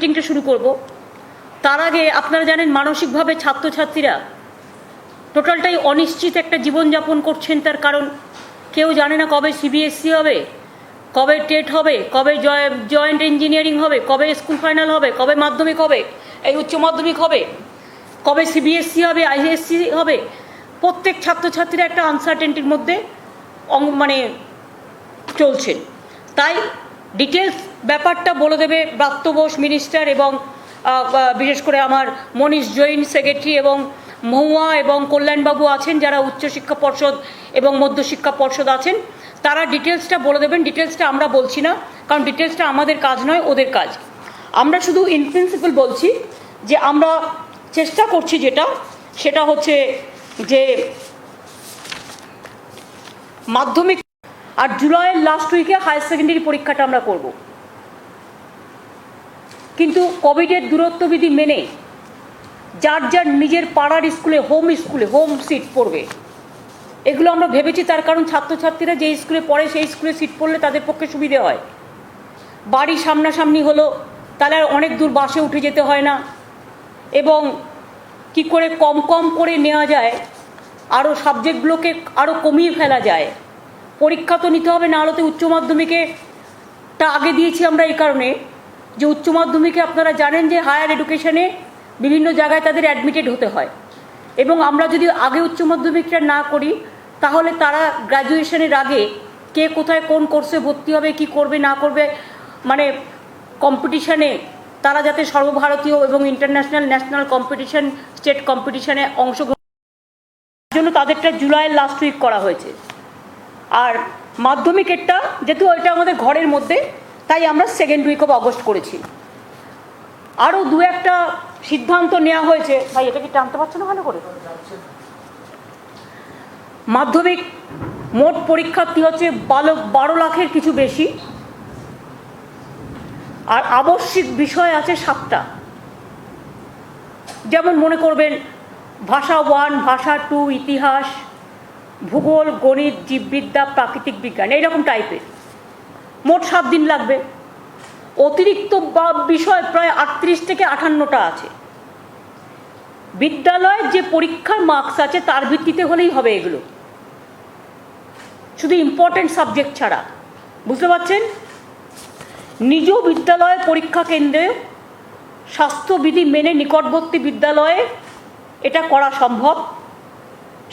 মিটিংটা শুরু করব। তার আগে আপনারা জানেন মানসিকভাবে ছাত্রছাত্রীরা টোটালটাই অনিশ্চিত একটা জীবনযাপন করছেন। তার কারণ কেউ জানে না কবে সিবিএসসি হবে, কবে টেট হবে, কবে জয়েন্ট ইঞ্জিনিয়ারিং হবে, কবে স্কুল ফাইনাল হবে, কবে মাধ্যমিক হবে, এই উচ্চ মাধ্যমিক হবে, কবে সিবিএসসি হবে, আইএসসি হবে। প্রত্যেক ছাত্রছাত্রীরা একটা আনসার্টেনটির মধ্যে মানে চলছেন। তাই ডিটেলস ব্যাপারটা বলে দেবে ব্রাত্য বোস মিনিস্টার এবং বিশেষ করে আমার মনীষ জৈন সেক্রেটারি এবং মহুয়া এবং কল্যাণবাবু আছেন, যারা উচ্চশিক্ষা পর্ষদ এবং মধ্যশিক্ষা পর্ষদ আছেন। তারা ডিটেলসটা বলে দেবেন। ডিটেলসটা আমরা বলছি না, কারণ ডিটেলসটা আমাদের কাজ নয়, ওদের কাজ। আমরা শুধু ইন প্রিন্সিপাল বলছি যে আমরা চেষ্টা করছি সেটা হচ্ছে যে মাধ্যমিক আর জুলাইয়ের লাস্ট উইকে হায়ার সেকেন্ডারি পরীক্ষাটা আমরা করব। কিন্তু কোভিডের দূরত্ববিধি মেনে যার যার নিজের পাড়ার স্কুলে হোম সিট পড়বে, এগুলো আমরা ভেবেছি। তার কারণ ছাত্রছাত্রীরা যে স্কুলে পড়ে সেই স্কুলে সিট পড়লে তাদের পক্ষে সুবিধে হয়। বাড়ি সামনাসামনি হলো, তাহলে আর অনেক দূর বাসে উঠে যেতে হয় না, এবং কি করে কম করে নেওয়া যায়, আরও সাবজেক্টগুলোকে আরও কমিয়ে ফেলা যায়। পরীক্ষা তো নিতে হবে, না হলে তো উচ্চ মাধ্যমিকেটা আগে দিয়েছি আমরা এই কারণে যে উচ্চ মাধ্যমিকে আপনারা জানেন যে হায়ার এডুকেশনে বিভিন্ন জায়গায় তাদের অ্যাডমিটেড হতে হয়, এবং আমরা যদি আগে উচ্চ মাধ্যমিকটা না করি তাহলে তারা গ্র্যাজুয়েশনের আগে কে কোথায় কোন কোর্সে ভর্তি হবে, কি করবে না করবে, মানে কম্পিটিশানে তারা যাতে সর্বভারতীয় এবং ইন্টারন্যাশনাল ন্যাশনাল কম্পিটিশন স্টেট কম্পিটিশানে অংশগ্রহণের জন্য তাদেরটা জুলাইয়ের লাস্ট উইক করা হয়েছে। আর মাধ্যমিকেরটা যেহেতু এটা আমাদের ঘরের মধ্যে, তাই আমরা সেকেন্ড উইক অফ অগস্ট করেছি। আরও দু একটা সিদ্ধান্ত নেওয়া হয়েছে। ভাই এটা কি টানতে পারছো না ভালো করে? মাধ্যমিক মোট পরীক্ষার্থী হচ্ছে 12 লাখের কিছু বেশি, আর আবশ্যিক বিষয় আছে 7টা। যেমন মনে করবেন ভাষা 1, ভাষা 2, ইতিহাস, ভূগোল, গণিত, জীববিদ্যা, প্রাকৃতিক বিজ্ঞান, এইরকম টাইপের। মোট 7 দিন লাগবে। অতিরিক্ত বিষয় প্রায় 38 থেকে 58টা আছে। বিদ্যালয়ের যে পরীক্ষার মার্কস আছে তার ভিত্তিতে হলেই হবে এগুলো, শুধু ইম্পর্টেন্ট সাবজেক্ট ছাড়া। বুঝতে পারছেন? নিজ বিদ্যালয়ে পরীক্ষা কেন্দ্রে স্বাস্থ্যবিধি মেনে নিকটবর্তী বিদ্যালয়ে এটা করা সম্ভব।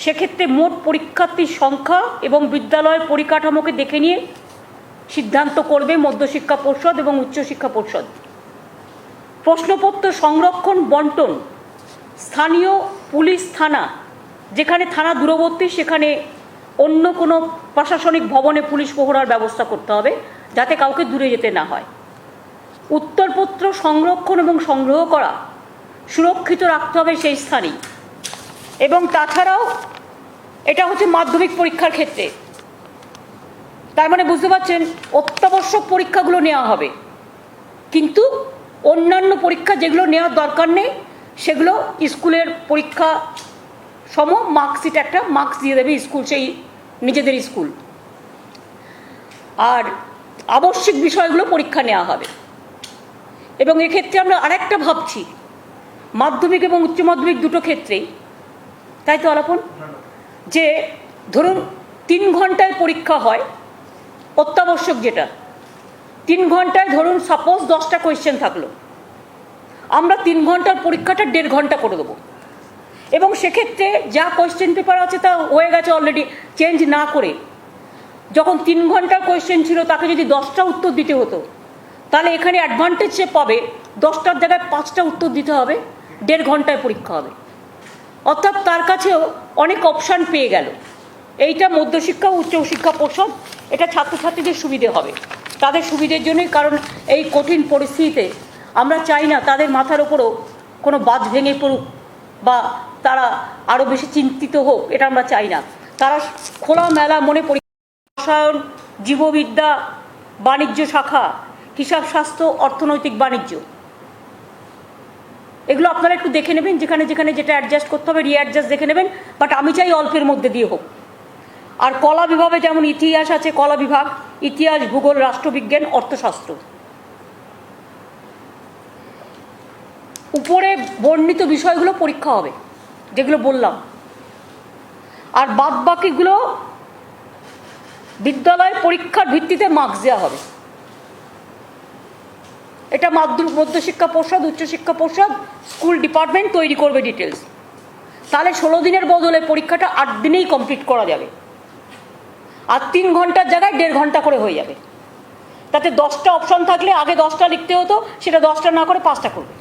সেক্ষেত্রে মোট পরীক্ষার্থীর সংখ্যা এবং বিদ্যালয়ের পরিকাঠামোকে দেখে নিয়ে সিদ্ধান্ত করবে মধ্যশিক্ষা পর্ষদ এবং উচ্চশিক্ষা পর্ষদ। প্রশ্নপত্র সংরক্ষণ বন্টন, স্থানীয় পুলিশ থানা, যেখানে থানা দূরবর্তী সেখানে অন্য কোনো প্রশাসনিক ভবনে পুলিশ প্রহরার ব্যবস্থা করতে হবে, যাতে কাউকে দূরে যেতে না হয়। উত্তরপত্র সংরক্ষণ এবং সংগ্রহ করা সুরক্ষিত রাখতে হবে সেই স্থানেই। এবং তাছাড়াও এটা হচ্ছে মাধ্যমিক পরীক্ষার ক্ষেত্রে। তার মানে বুঝতে পারছেন, অত্যাবশ্যক পরীক্ষাগুলো নেওয়া হবে, কিন্তু অন্যান্য পরীক্ষা যেগুলো নেওয়ার দরকার নেই সেগুলো স্কুলের পরীক্ষা সম মার্কশিট একটা মার্কস দিয়ে দেবে স্কুল, সেই নিজেদের স্কুল। আর আবশ্যিক বিষয়গুলো পরীক্ষা নেওয়া হবে। এবং এক্ষেত্রে আমরা আরেকটা ভাবছি, মাধ্যমিক এবং উচ্চ মাধ্যমিক দুটো ক্ষেত্রেই, তাই তো আলাপন, যে ধরুন 3 ঘন্টায় পরীক্ষা হয় অত্যাবশ্যক, যেটা 3 ঘন্টায় ধরুন সাপোজ 10টা কোয়েশ্চেন থাকলো, আমরা 3 ঘন্টার পরীক্ষাটা 1.5 ঘন্টা করে দেবো। এবং সেক্ষেত্রে যা কোয়েশ্চেন পেপার আছে তা হয়ে গেছে অলরেডি, চেঞ্জ না করে যখন 3 ঘন্টার কোয়েশ্চেন ছিল তাকে যদি 10টা উত্তর দিতে হতো, তাহলে এখানে অ্যাডভান্টেজ সে পাবে 10টার জায়গায় 5টা উত্তর দিতে হবে, 1.5 ঘন্টায় পরীক্ষা হবে। অর্থাৎ তার কাছেও অনেক অপশান পেয়ে গেল। এইটা মধ্যশিক্ষা উচ্চশিক্ষা পর্ষদ, এটা ছাত্রছাত্রীদের সুবিধে হবে, তাদের সুবিধের জন্যই। কারণ এই কঠিন পরিস্থিতিতে আমরা চাই না তাদের মাথার ওপরও কোনো বাজ ভেঙে পড়ুক বা তারা আরও বেশি চিন্তিত হোক, এটা আমরা চাই না। তারা খোলামেলা মনে রসায়ন, জীববিদ্যা, বাণিজ্য শাখা, হিসাব শাস্ত্র, অর্থনৈতিক বাণিজ্য, এগুলো আপনারা একটু দেখে নেবেন, যেখানে যেখানে যেটা অ্যাডজাস্ট করতে হবে রিঅ্যাডজাস্ট দেখে নেবেন। বাট আমি চাই অল্পের মধ্যে দিয়ে হোক। আর কলা বিভাগে যেমন ইতিহাস আছে, কলা বিভাগ, ইতিহাস, ভূগোল, রাষ্ট্রবিজ্ঞান, অর্থশাস্ত্র, উপরে বর্ণিত বিষয়গুলো পরীক্ষা হবে, যেগুলো বললাম, আর বাদ বাকিগুলো বিদ্যালয় পরীক্ষার ভিত্তিতে মার্কস দেওয়া হবে। এটা মধ্যশিক্ষা পর্ষদ, উচ্চশিক্ষা পর্ষদ, স্কুল ডিপার্টমেন্ট তৈরি করবে ডিটেলস। তাহলে 16 দিনের বদলে পরীক্ষাটা 8 দিনেই কমপ্লিট করা যাবে, আর 3 ঘন্টার জায়গায় 1.5 ঘন্টা করে হয়ে যাবে। তাতে 10টা অপশন থাকলে আগে 10টা লিখতে হতো, সেটা 10টা না করে 5টা করবে।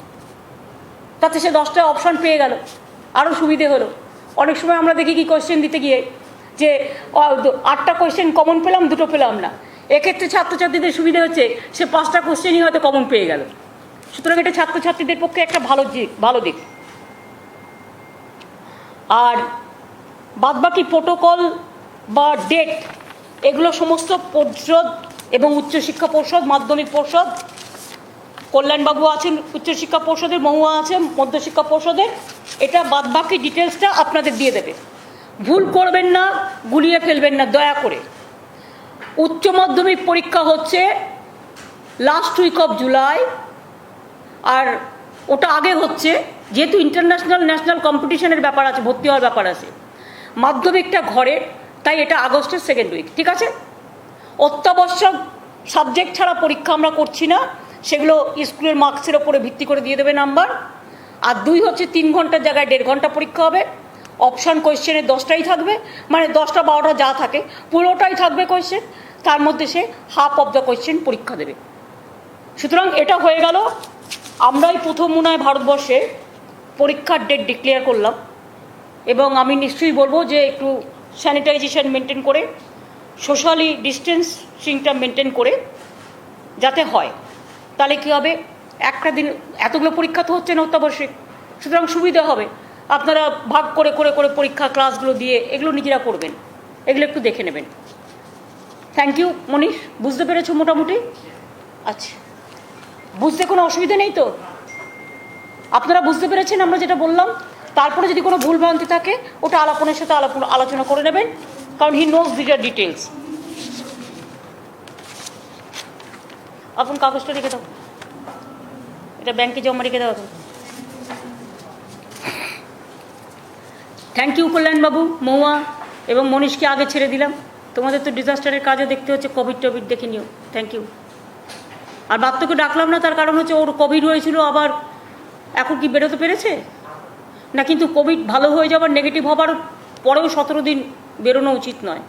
তাতে সে 10টা অপশন পেয়ে গেল, আরও সুবিধে হলো। অনেক সময় আমরা দেখি কি কোয়েশ্চেন দিতে গিয়ে যে 8টা কোয়েশ্চেন কমন পেলাম, 2টো পেলাম না। এক্ষেত্রে ছাত্রছাত্রীদের সুবিধে হচ্ছে সে 5টা কোয়েশ্চেনই হয়তো কমন পেয়ে গেল। সুতরাং এটা ছাত্রছাত্রীদের পক্ষে একটা ভালো দিক। আর বাদবাকি প্রোটোকল বা ডেট এগুলো সমস্ত পর্ষদ এবং উচ্চশিক্ষা পর্ষদ, মাধ্যমিক পর্ষদ, কল্যাণবাবু আছেন উচ্চশিক্ষা পর্ষদের, মহুয়া আছেন মধ্যশিক্ষা পর্ষদের, এটা বাদবাকি ডিটেলসটা আপনাদের দিয়ে দেবে। ভুল করবেন না, গুলিয়ে ফেলবেন না দয়া করে। উচ্চ মাধ্যমিক পরীক্ষা হচ্ছে লাস্ট উইক অফ জুলাই, আর ওটা আগে হচ্ছে, যেহেতু ইন্টারন্যাশনাল ন্যাশনাল কম্পিটিশনের ব্যাপার আছে, ভর্তি হওয়ার ব্যাপার আছে। মাধ্যমিকটা ঘরে, তাই এটা আগস্টের 2nd উইক, ঠিক আছে? অত্যাবশ্যক সাবজেক্ট ছাড়া পরীক্ষা আমরা করছি না, সেগুলো স্কুলের মার্কসের ওপরে ভিত্তি করে দিয়ে দেবে নাম্বার। আর 2 হচ্ছে 3 ঘন্টার জায়গায় 1.5 ঘন্টা পরীক্ষা হবে। অপশান কোয়েশ্চেনে 10টাই থাকবে, মানে 10টা 12টা যা থাকে পুরোটাই থাকবে কোয়েশ্চেন, তার মধ্যে সে হাফ অফ দ্য কোয়েশ্চেন পরীক্ষা দেবে। সুতরাং এটা হয়ে গেল, আমরাই প্রথম মনে হয় ভারতবর্ষে পরীক্ষার ডেট ডিক্লেয়ার করলাম। এবং আমি নিশ্চয়ই বলবো যে একটু স্যানিটাইজেশন মেনটেন করে, সোশ্যালি ডিস্টেন্সিংটা মেনটেন করে যাতে হয়। তাহলে কী হবে, একটা দিন এতগুলো পরীক্ষা তো হচ্ছে না অত্যাবশ্যক, সুতরাং সুবিধা হবে। আপনারা ভাগ করে করে করে পরীক্ষা ক্লাসগুলো দিয়ে এগুলো নিজেরা করবেন, এগুলো একটু দেখে নেবেন। থ্যাংক ইউ মনীষ, বুঝতে পেরেছো মোটামুটি? আচ্ছা, বুঝতে কোনো অসুবিধা নেই তো? আপনারা বুঝতে পেরেছেন আমরা যেটা বললাম? তারপরে যদি কোনো ভুলভ্রান্তি থাকে ওটা আলাপনের সাথে আলোচনা করে নেবেন, কারণ হি নোজ দিস ডিটেলস। আপন কাগজটা রেখে দাও, এটা ব্যাংকে জমা রেখে দাও। থ্যাংক ইউ কল্যাণবাবু, মহুয়া এবং মনীষকে আগে ছেড়ে দিলাম। তোমাদের তো ডিজাস্টারের কাজে দেখতে হচ্ছে, কোভিড টোভিড দেখে নিও। Thank you. আর বাত্তকে ডাকলাম না, তার কারণ হচ্ছে ওর কোভিড হয়েছিল, আবার এখন কি বেরোতে পেরেছে না, কিন্তু কোভিড ভালো হয়ে যাবার, নেগেটিভ হবার পরেও 17 দিন বেরোনো উচিত নয়,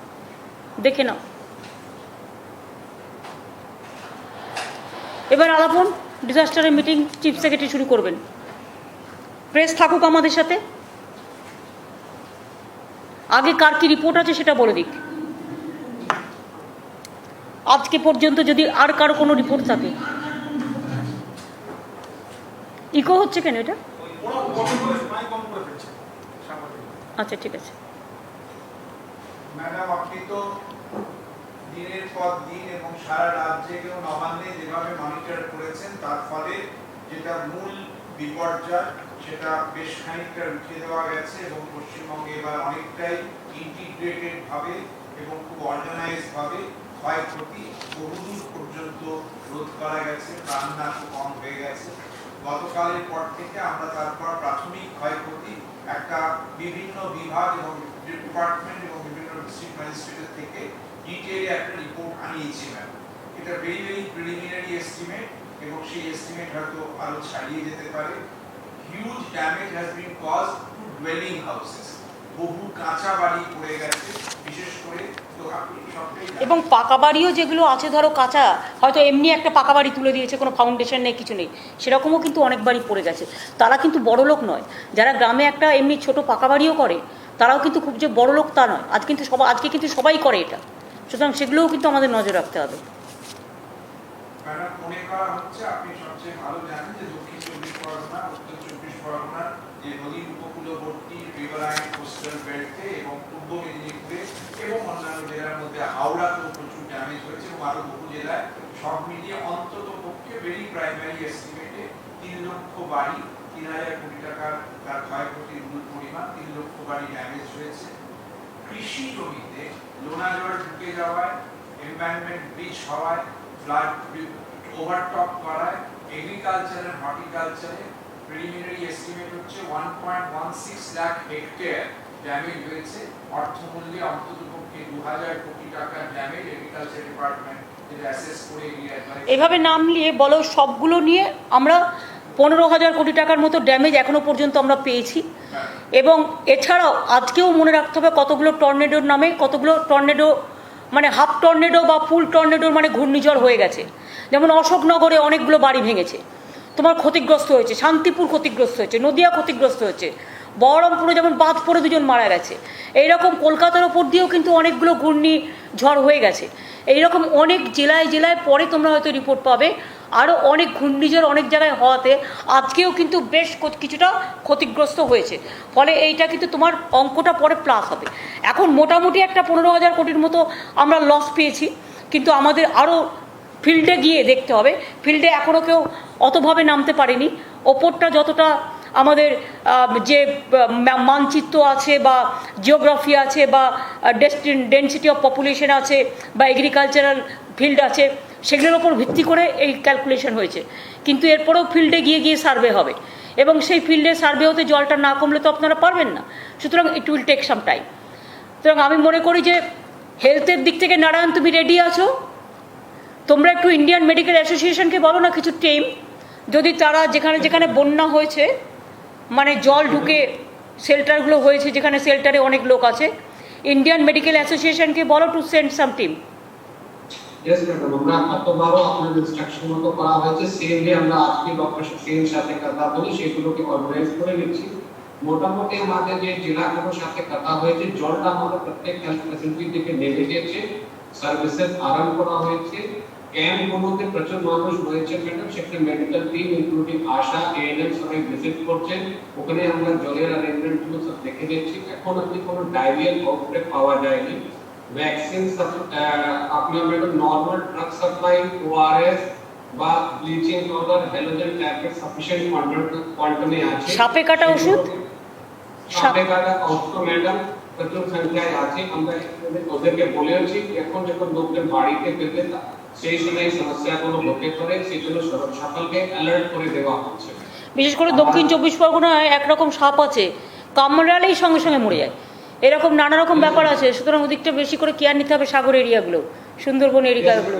দেখে নাও। এবার আলাপন ডিজাস্টারের মিটিং চিফ সেক্রেটারি শুরু করবেন। প্রেস থাকুক আমাদের সাথে, আগে কার কি রিপোর্ট আছে সেটা বলে দিক। আজকে পর্যন্ত যদি আর কারো কোনো রিপোর্ট থাকে। ইকো হচ্ছে কেন এটা? আচ্ছা ঠিক আছে। ম্যাডাম, আপনি তো দিনের পর দিন এবং সারা রাজ্যে কেউ নবান্নে যেভাবে মনিটর করেছেন, তার ফলে যেটা মূল বিপর্যয় সেটা বেশ খানিকটা উঠিয়ে দেওয়া গেছে, এবং পশ্চিমবঙ্গে এবার অনেকটাই ইন্টিগ্রেটেড ভাবে এবং খুব অর্গানাইজ ভাবে ক্ষয়ক্ষতি বহুদূর পর্যন্ত রোধ করা গেছে, প্রাণনাশ কম হয়ে গেছে। গতকালের পর থেকে আমরা তারপর প্রাথমিক ক্ষয়ক্ষতি একটা বিভিন্ন বিভাগ এবং ডিপার্টমেন্ট এবং বিভিন্ন ডিস্ট্রিক্ট ম্যাজিস্ট্রেটের থেকে ডিটেইলে একটা রিপোর্ট আনিয়েছি ম্যাম। এটা ভেরি ভেরি প্রিলিমিনারি এস্টিমেট, এবং সেই এস্টিমেট হয়তো আরো ছাড়িয়ে যেতে পারে। Huge damage has been caused to dwelling houses, বহু কাঁচা বাড়ি পড়ে গেছে বিশেষ করে। তো আপনি সবটাই, এবং পাকা বাড়িও যেগুলো আছে, ধরো কাঁচা, হয়তো এমনি একটা পাকা বাড়ি তুলে দিয়েছে, কোনো ফাউন্ডেশন নেই, কিছু নেই, সেরকমও কিন্তু অনেক বাড়ি পড়ে গেছে। তারা কিন্তু বড় লোক নয়, যারা গ্রামে একটা এমনি ছোট পাকা বাড়িও করে তারাও কিন্তু খুব যে বড় লোক তা নয়। আজকে কিন্তু সবাই করে এটা, সুতরাং সেগুলোও কিন্তু আমাদের নজর রাখতে হবে। ম্যাডাম, মনে করা হচ্ছে আপনি সবচেয়ে ভালো জানেন যে দক্ষিণ 24 পরগনা, উত্তর 24 পরগনা যে নদীর উপকূলবর্তী রিভারাইন কোস্টাল বেল্টে এবং পূর্ব মেদিনীপুরে এবং অন্যান্য জেলার মধ্যে হাওড়াতেও প্রচুর ড্যামেজ হয়েছে, এবং আরো বহু জেলায়, সব মিলিয়ে অন্তত পক্ষে ভেরি প্রাইমারি এস্টিমেটে 3 লক্ষ বাড়ি, 3000 কোটি টাকার তার ক্ষয়ক্ষতির মূল পরিমাণ, 3 লক্ষ বাড়ি ড্যামেজ হয়েছে। কৃষি জমিতে লোনা জল ঢুকে যাওয়ায়, এনভায়রনমেন্ট ব্রিজ হওয়ায়, ফ্লাড ওভারটপ করায়, এগ্রিকালচার এন্ড হর্টিকালচারে প্রিলিমিনারি এস্টিমেট হচ্ছে 1.16 লাখ হেক্টর ড্যামেজ হয়েছে, অর্থমূল্যে অন্ততপক্ষে 2000 কোটি টাকার ড্যামেজ এগ্রিকালচার ডিপার্টমেন্ট যেটা অ্যাসেস করে এরিয়া অ্যাডভাইস। এভাবে নাম নিয়ে বলো সবগুলো নিয়ে আমরা 15,000 কোটি টাকার মতো ড্যামেজ এখনো পর্যন্ত আমরা পেয়েছি। এবং এছাড়াও আজকেও মনে রাখতে হবে কতগুলো টর্নেডোর নামে, কতগুলো টর্নেডো মানে হাফ টর্নেডো বা ফুল টর্নেডোর মানে ঘূর্ণিঝড় হয়ে গেছে। যেমন অশোকনগরে অনেকগুলো বাড়ি ভেঙেছে, তোমার ক্ষতিগ্রস্ত হয়েছে, শান্তিপুর ক্ষতিগ্রস্ত হয়েছে, নদিয়া ক্ষতিগ্রস্ত হয়েছে, বহরমপুরে যেমন বাঁধ পড়ে 2 জন মারা গেছে। এইরকম কলকাতার ওপর দিয়েও কিন্তু অনেকগুলো ঘূর্ণিঝড় হয়ে গেছে। এইরকম অনেক জেলায় জেলায় পরে তোমরা হয়তো রিপোর্ট পাবে আরও অনেক ঘূর্ণিঝড় অনেক জায়গায় হওয়াতে আজকেও কিন্তু বেশ কিছুটা ক্ষতিগ্রস্ত হয়েছে। ফলে এইটা কিন্তু তোমার অঙ্কটা পরে প্লাস হবে। এখন মোটামুটি একটা 15,000 কোটির মতো আমরা লস পেয়েছি, কিন্তু আমাদের আরও ফিল্ডে গিয়ে দেখতে হবে। ফিল্ডে এখনও কেউ অতভাবে নামতে পারেনি। ওপরটা যতটা আমাদের যে মানচিত্র আছে বা জিওগ্রাফি আছে বা ডেন্সিটি অফ পপুলেশন আছে বা এগ্রিকালচারাল ফিল্ড আছে, সেগুলোর ওপর ভিত্তি করে এই ক্যালকুলেশন হয়েছে। কিন্তু এরপরেও ফিল্ডে গিয়ে গিয়ে সার্ভে হবে, এবং সেই ফিল্ডে সার্ভে হতে জলটা না কমলে তো আপনারা পারবেন না। সুতরাং it will take some time. সুতরাং আমি মনে করি যে হেলথের দিক থেকে নারায়ণ তুমি রেডি আছো, তোমরা একটু ইন্ডিয়ান মেডিকেল অ্যাসোসিয়েশনকে বলো না কিছু টিম, যদি তারা যেখানে যেখানে বন্যা হয়েছে মানে জল ঢুকে শেল্টারগুলো হয়েছে, যেখানে শেল্টারে অনেক লোক আছে, ইন্ডিয়ান মেডিকেল অ্যাসোসিয়েশনকে বলো to send some team. Yes madam, আমরা কতবারও আপনাদের ইনস্ট্রাকশন মতো করা হয়েছে। সেম ডে আমরা আজকে ডক্টর সেন সাথে কথা বলে সেগুলোকে অর্গানাইজ করে নিচ্ছি। মোটামুটি আমাদের যে জেলাগুলোর সাথে কথা হয়েছে, জলটা আমাদের প্রত্যেক হেলথ ফ্যাসিলিটি থেকে নেমে গেছে, সার্ভিসেস আরম্ভ করা হয়েছে। ক্যাম্পগুলোতে প্রচুর মানুষ হয়েছে ম্যাডাম, সেখানে মেডিকেল টিম ইনক্লুডিং আশা এএনএম সবাই ভিজিট করছেন। ওখানে আমরা জলের অ্যারেঞ্জমেন্টগুলো সব দেখে দিচ্ছি। এখন আপনি কোনো ডায়রিয়াল আউটব্রেক পাওয়া যায়নি। ভ্যাকসিন আপনার madam normal drug supply, ORS বা bleaching powder, halogen tablet sufficient কোয়ান্টামে আছে। সাপে কাটা ওষুধ, সাপে কাটা ওষুধ ম্যাডাম প্রচুর সংখ্যায় আছে। আমরা ওদেরকে বলেছি এখন যখন লোকদের বাড়িতে পেতে সেই সময় সমস্যাগুলো হতে পারে, সেগুলো সকলকে অ্যালার্ট করে দেওয়া হচ্ছে। বিশেষ করে দক্ষিণ 24 পরগনায় একরকম সাপ আছে, কামড়ালেই সঙ্গে সঙ্গে মরে যায়, এরকম নানা রকম ব্যাপার আছে। সুতরাং ওদিকটা বেশি করে কেয়ার নিতে হবে, সাগর এরিয়াগুলো, সুন্দরবন এরিয়াগুলো।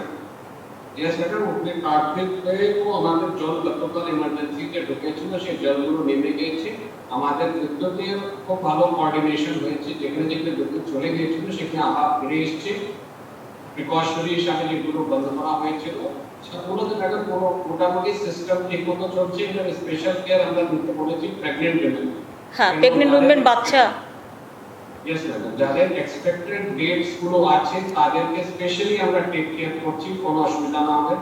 यस मैडम, अपने कार्पेट पे को আমাদের জল গতকাল ইমার্জেন্সিতে ঢুকেছিল, সেই জলগুলো নেমে গিয়েছে। আমাদের বিদ্যুতের খুব ভালো কোঅর্ডিনেশন হয়েছে, যেখানে যেখানে বিদ্যুৎ চলে গিয়েছিল সেখানে আবার ফিরে এসেছে। প্রিকশনারি হিসাবে যেগুলো বন্ধ করা হয়েছিল সেগুলোতে ম্যাডাম পুরো মোটামুটি সিস্টেম ঠিকমতো চলছে। এবং স্পেশাল কেয়ার আমরা দিতে বলেছি প্রেগনেন্ট উইমেন। হ্যাঁ, প্রেগনেন্ট উইমেন, বাচ্চা। यस मैडम, যাদের এক্সপেক্টেড ডেটস গুলো আছে তাদেরকে স্পেশালি আমরা টেক কেয়ার করছি, কোনো অসুবিধা না হবে।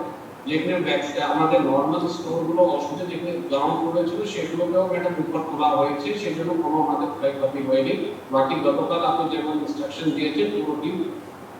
যেখানে আমাদের নর্মাল স্টোরগুলো অসুবিধা যেখানে গ্রাউন্ড করেছিল সেগুলোকেও ম্যাডাম উপর তোলা হয়েছে, সেজন্য কোনো আমাদের ক্ষয়ক্ষতি হয়নি। বাকি গতকাল আপনি যেমন ইনস্ট্রাকশন দিয়েছেন পুরো টিম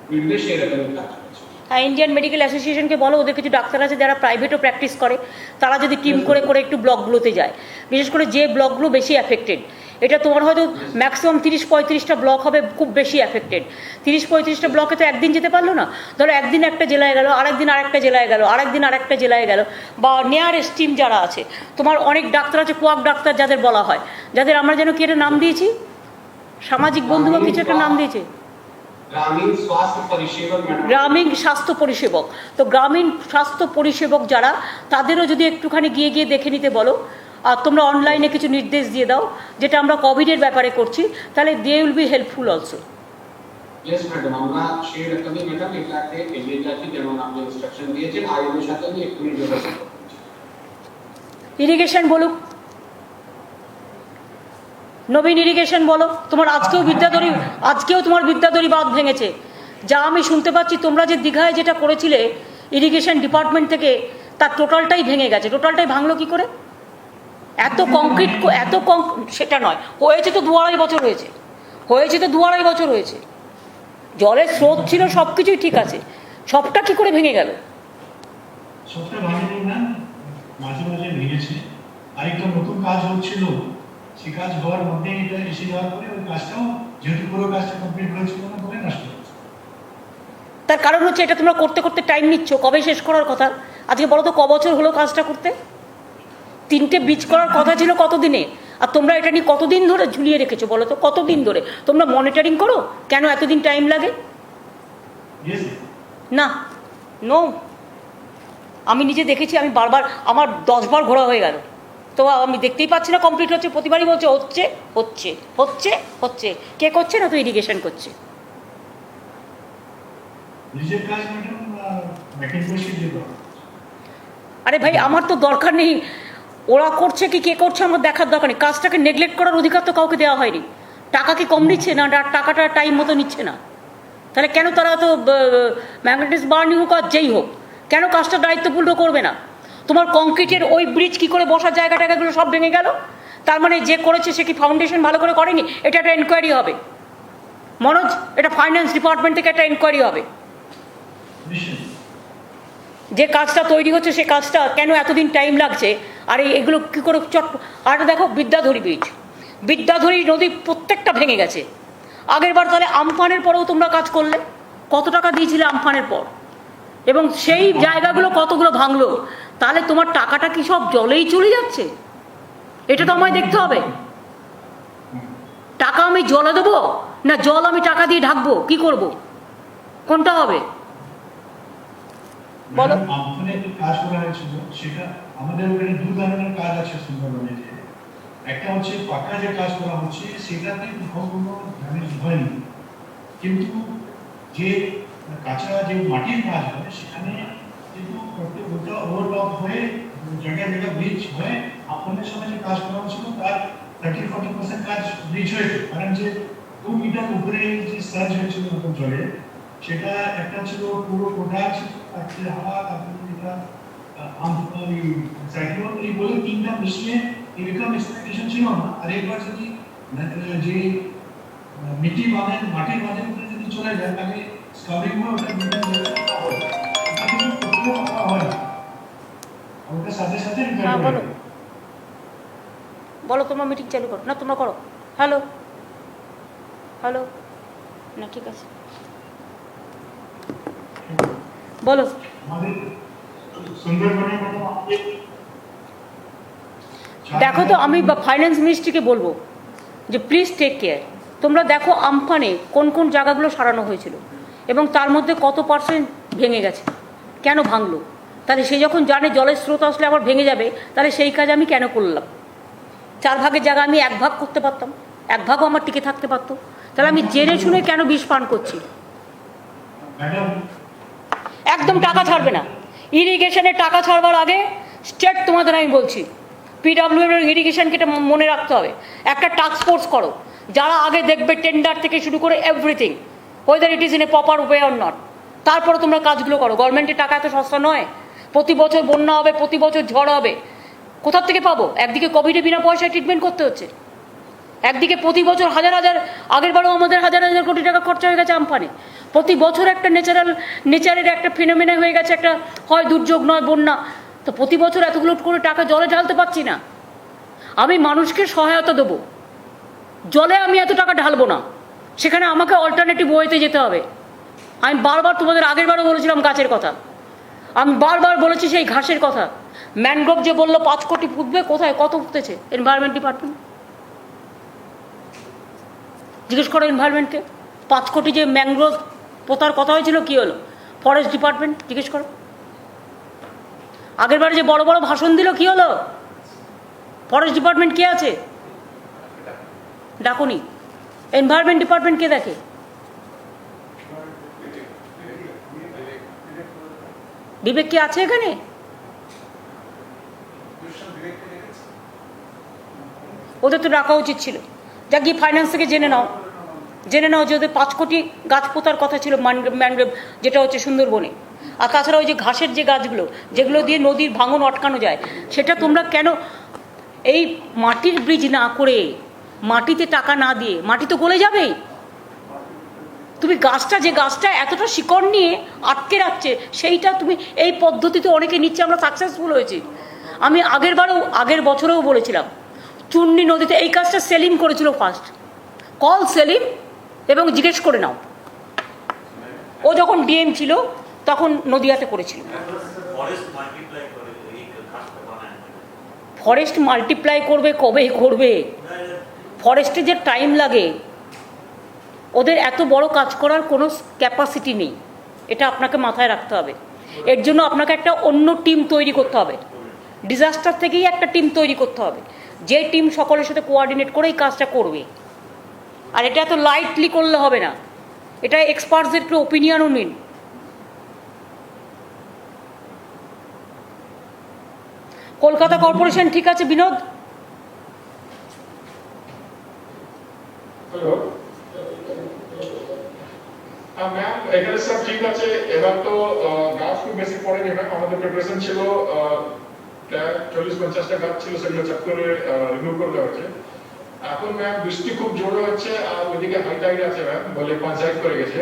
ফিল্ডে সেরকমই কাজ করছে। হ্যাঁ, ইন্ডিয়ান মেডিকেল অ্যাসোসিয়েশনকে বলো, ওদের কিছু ডাক্তার আছে যারা প্রাইভেটও প্র্যাকটিস করে, তারা যদি টিম করে করে একটু ব্লকগুলোতে যায়, বিশেষ করে যে ব্লকগুলো বেশি অ্যাফেক্টেড। এটা তোমার হয়তো ম্যাক্সিমাম 30-35টা ব্লক হবে খুব বেশি অ্যাফেক্টেড। 30-35টা ব্লকে তো একদিন যেতে পারলো না, ধরো একদিন একটা জেলায় গেল, আরেকদিন আরেকটা জেলায় গেল, আরেকদিন আরেকটা জেলায় গেল, বা নিয়ারেস্ট টিম যারা আছে, তোমার অনেক ডাক্তার আছে, কোয়াক ডাক্তার যাদের বলা হয়, যাদের আমরা যেন কি একটা নাম দিয়েছি, সামাজিক বন্ধু বা কিছু একটা নাম দিয়েছে, গ্রামীণ স্বাস্থ্য পরিষেবা ম্যাডাম। গ্রামীণ স্বাস্থ্য পরিষেবক। তো গ্রামীণ স্বাস্থ্য পরিষেবক যারা, তাদেরও যদি একটুখানি গিয়ে গিয়ে দেখে নিতে বলো, আর তোমরা অনলাইনে কিছু নির্দেশ দিয়ে দাও, যেটা আমরা কোভিডের ব্যাপারে করছি, তাহলে they will be helpful also. Yes madam, আমরা সেই রকমই ম্যাডাম এটাকে এগিয়ে যাচ্ছি, যেমন আপনি ইনস্ট্রাকশন দিয়েছেন। আইনের সাথে আমি একটু যোগাযোগ করছি। ইরিগেশন বলুক, নবীন ইরিগেশন বলো। তোমার আজকেও তোমার বিদ্যাধরী বাঁধ ভেঙেছে। যা আমি শুনতে পাচ্ছি, তোমরা যে দীঘায় যেটা করেছিলে ইরিগেশন ডিপার্টমেন্ট থেকে, তার টোটালটাই ভেঙে গেছে। টোটালটাই ভাঙলো কি করে? এত কংক্রিট, সেটা নয়, হয়েছে তো 2-2.5 বছর হয়েছে, জলের স্রোত ছিল, সব কিছুই ঠিক আছে, সবটা কি করে ভেঙে গেল? সবটা ভাঙেনি না, মাঝে মাঝে ভেঙেছে। আরেকটা নতুন কাজ হচ্ছিল, সেই কাজ হওয়ার মধ্যে এটা এসে যাওয়ার পরে ওই কাজটাও যেহেতু পুরো কাজটা কমপ্লিট হয়েছিল না বলে নষ্ট হয়েছে। তার কারণ হচ্ছে এটা তোমরা করতে করতে টাইম নিচ্ছ, কবে শেষ করার কথা? আজকে বলো তো ক বছর হলো কাজটা করতে? 3টে ব্রিজ করার কথা ছিল কতদিনে, আর তোমরা এটা নিয়ে কতদিন ধরে ঝুলিয়ে রেখেছো বলো তো? কতদিন ধরে তোমরা মনিটরিং করো? কেন এতদিন টাইম লাগে? Yes, না, নো, আমি নিজে দেখেছি, আমি বারবার, আমার 10 বার ঘোরা হয়ে গেল, তো আমি দেখতেই পাচ্ছি না কমপ্লিট হচ্ছে। প্রতিবারই বলছে হচ্ছে হচ্ছে হচ্ছে হচ্ছে। কে করছে না? তো ইরিগেশন করছে। নিজের কাজ ম্যাডাম ম্যাকেনিক্যাল দিয়ে দাও। আরে ভাই, আমার তো দরকার নেই ওরা করছে কি কে করছে, আমার দেখার দরকার নেই। কাজটাকে নেগলেক্ট করার অধিকার তো কাউকে দেওয়া হয়নি। টাকা কি কম নিচ্ছে না? টাকাটা টাইম মতো নিচ্ছে না, তাহলে কেন তারা তো ম্যাগনেটিস বার্নিং হোক আর যেই হোক, কেন কাজটা দায়িত্বপূর্ণ করবে না? তোমার কংক্রিটের ওই ব্রিজ কি করে বসার জায়গা টায়গাগুলো সব ভেঙে গেল, তার মানে যে করেছে সে কি ফাউন্ডেশন ভালো করে করেনি? এটা একটা এনকোয়ারি হবে মনোজ, এটা ফাইন্যান্স ডিপার্টমেন্ট থেকে একটা এনকোয়ারি হবে। নিশ্চয়ই। যে কাজটা তৈরি হচ্ছে সে কাজটা কেন এতদিন টাইম লাগছে? আর এগুলো কী করে চট। আর দেখো বিদ্যাধরী ব্রিজ, বিদ্যাধরী নদী প্রত্যেকটা ভেঙে গেছে। আগের বার তাহলে আমফানের পরেও তোমরা কাজ করলে, কত টাকা দিয়েছিলে আমফানের পর, এবং সেই জায়গাগুলো কতগুলো ভাঙলো, তাহলে তোমার টাকাটা কি সব জলেই চলে যাচ্ছে? এটা তো আমায় দেখতে হবে। টাকা আমি জলে দেবো না জল আমি টাকা দিয়ে ঢাকবো, কি করব, কোনটা হবে বলো? ম্যাডাম, আমফানে যে কাজ করা হয়েছিল সেটা আমাদের ওখানে দু ধরনের কাজ আছে সুন্দরবনে। যে একটা হচ্ছে পাকা যে কাজ করা হচ্ছে সেটাতে কোনো ড্যামেজ হয়নি, কিন্তু যে কাঁচা যে মাটির কাজ হয় সেখানে কিন্তু প্রত্যেকটা ওভারটপ হয়ে জায়গায় জায়গায় ব্রিজ হয়ে আমফানের সময় যে কাজ করা হচ্ছিল তার 30-40% কাজ ব্রিজ হয়েছে। কারণ যে 2 মিটার উপরে যে সার্জ হয়েছিল নতুন জলে, সেটা একটা ছিল পুরো প্রোডাক্ট ছিল, একটা হাওয়া, তারপরে এটা সাইক্লোন, এই বলে 3টা মিশিয়ে এরকম এক্সপেকটেশন ছিল না। আর একবার যদি যে মাটির বাঁধের উপরে যদি চলে যায় তাহলে স্কাউরিং করে ওটা মিটার হয়, এটা কিন্তু প্রক্রিয়া করা হয় না, ওটার সাথে সাথে হ্যাঁ বলো, বলো তোমরা মিটিং চালু করো না, তোমরা করো। হ্যালো হ্যালো, না ঠিক আছে বলো। আমাদের সুন্দরবনে ম্যাডাম আমাদের দেখো তো, আমি ফাইন্যান্স মিনিস্ট্রিকে বলবো যে প্লিজ টেক কেয়ার। তোমরা দেখো আমফানে কোন কোন জায়গাগুলো সারানো হয়েছিল এবং তার মধ্যে কত পার্সেন্ট ভেঙে গেছে, কেন ভাঙলো? তাহলে সে যখন জানে জলের স্রোত আসলে আবার ভেঙে যাবে, তাহলে সেই কাজ আমি কেন করলাম? 4 ভাগের জায়গা আমি 1 ভাগ করতে পারতাম, 1 ভাগও আমার টিকে থাকতে পারতো। তাহলে আমি জেনে শুনে কেন বিষ পান করছি? ম্যাডাম একদম টাকা ছাড়বে না। ইরিগেশনে টাকা ছাড়বার আগে স্টেট, তোমাদের আমি বলছি, পিডাব্লিউ এর ইরিগেশনকে এটা মনে রাখতে হবে। একটা টাস্ক ফোর্স করো, যারা আগে দেখবে টেন্ডার থেকে শুরু করে everything, weather it is in a proper way or not. তারপরে তোমরা কাজগুলো করো। গভর্নমেন্টের টাকা এত সস্তা নয়। প্রতি বছর বন্যা হবে, প্রতি বছর ঝড় হবে, কোথার থেকে পাবো? একদিকে কোভিডে বিনা পয়সায় ট্রিটমেন্ট করতে হচ্ছে, একদিকে প্রতি বছর হাজার হাজার, আগের বারও আমাদের হাজার হাজার কোটি টাকা খরচা হয়ে গেছে আমফানে। প্রতি বছর একটা নেচারের একটা ফিনোমেনা হয়ে গেছে, একটা হয় দুর্যোগ নয় বন্যা, তো প্রতি বছর এতগুলো করে টাকা জলে ঢালতে পারছি না। আমি মানুষকে সহায়তা দেবো, জলে আমি এত টাকা ঢালবো না, সেখানে আমাকে অল্টারনেটিভ ওয়েতে যেতে হবে। আমি বারবার তোমাদের আগের বারও বলেছিলাম গাছের কথা, আমি বারবার বলেছি সেই ঘাসের কথা। ম্যানগ্রোভ যে বললো 5 কোটি ফুটবে, কোথায় কত ফুটেছে? এনভায়রনমেন্ট ডিপার্টমেন্ট জিজ্ঞেস করো এনভায়রনমেন্টকে। 5 কোটি যে ম্যানগ্রোভ পোতার কথা হয়েছিল, কি হলো? ফরেস্ট ডিপার্টমেন্ট জিজ্ঞেস করো। আগের বারে যে বড় বড় ভাষণ দিল, কি হলো? ফরেস্ট ডিপার্টমেন্ট কে আছে? ডাকুনি। এনভায়রনমেন্ট ডিপার্টমেন্ট কে দেখে? বিবেক কি আছে এখানে? ওদের তো ডাকা উচিত ছিল। যা গিয়ে ফাইন্যান্স থেকে জেনে নাও যে ওদের 5 কোটি গাছ পোতার কথা ছিল ম্যানগ্রোভ, যেটা হচ্ছে সুন্দরবনে। আর তাছাড়া ওই যে ঘাসের যে গাছগুলো, যেগুলো দিয়ে নদীর ভাঙন আটকানো যায়, সেটা তোমরা কেন এই মাটির ব্রিজ না করে, মাটিতে টাকা না দিয়ে, মাটি তো গলে যাবেই, তুমি যে গাছটা এতটা শিকড় নিয়ে আটকে রাখছে, সেইটা তুমি এই পদ্ধতিতে অনেকে নিচ্ছে, আমরা সাকসেসফুল হয়েছি। আমি আগের বছরেও বলেছিলাম, চুন্নি নদীতে এই কাজটা সেলিম করেছিল ফার্স্ট। কল সেলিম এবং জিজ্ঞেস করে নাও, ও যখন ডিএম ছিল তখন নদিয়াতে করেছিল। ফরেস্ট মাল্টিপ্লাই করবে কবে করবে? ফরেস্টে যে টাইম লাগে, ওদের এত বড় কাজ করার কোনো ক্যাপাসিটি নেই, এটা আপনাকে মাথায় রাখতে হবে। এর জন্য আপনাকে একটা অন্য টিম তৈরি করতে হবে, ডিজাস্টার থেকেই একটা টিম তৈরি করতে হবে, যে টিম সকলের সাথে কোঅর্ডিনেট করে এই কাজটা করবে। আর এটা এত লাইটলি করলে হবে না, এটা এক্সপার্টসদের একটু ওপিনিয়নও নিন। কলকাতা কর্পোরেশন ঠিক আছে বিনোদ? হ্যালো ম্যাম, এখানে সব ঠিক আছে। এবার তো গাছ খুব বেশি পড়েনি ম্যাম, আমাদের প্রিপারেশন ছিল প্রায় 40-50টা গাছ ছিল, সেগুলো চাপ করে রিমুভ করে দেওয়া হয়েছে। এখন ম্যাম বৃষ্টি খুব জোরে হচ্ছে, আর ওইদিকে হাই টাইড আছে ম্যাম, বলে পঞ্চায়েত করে গেছে।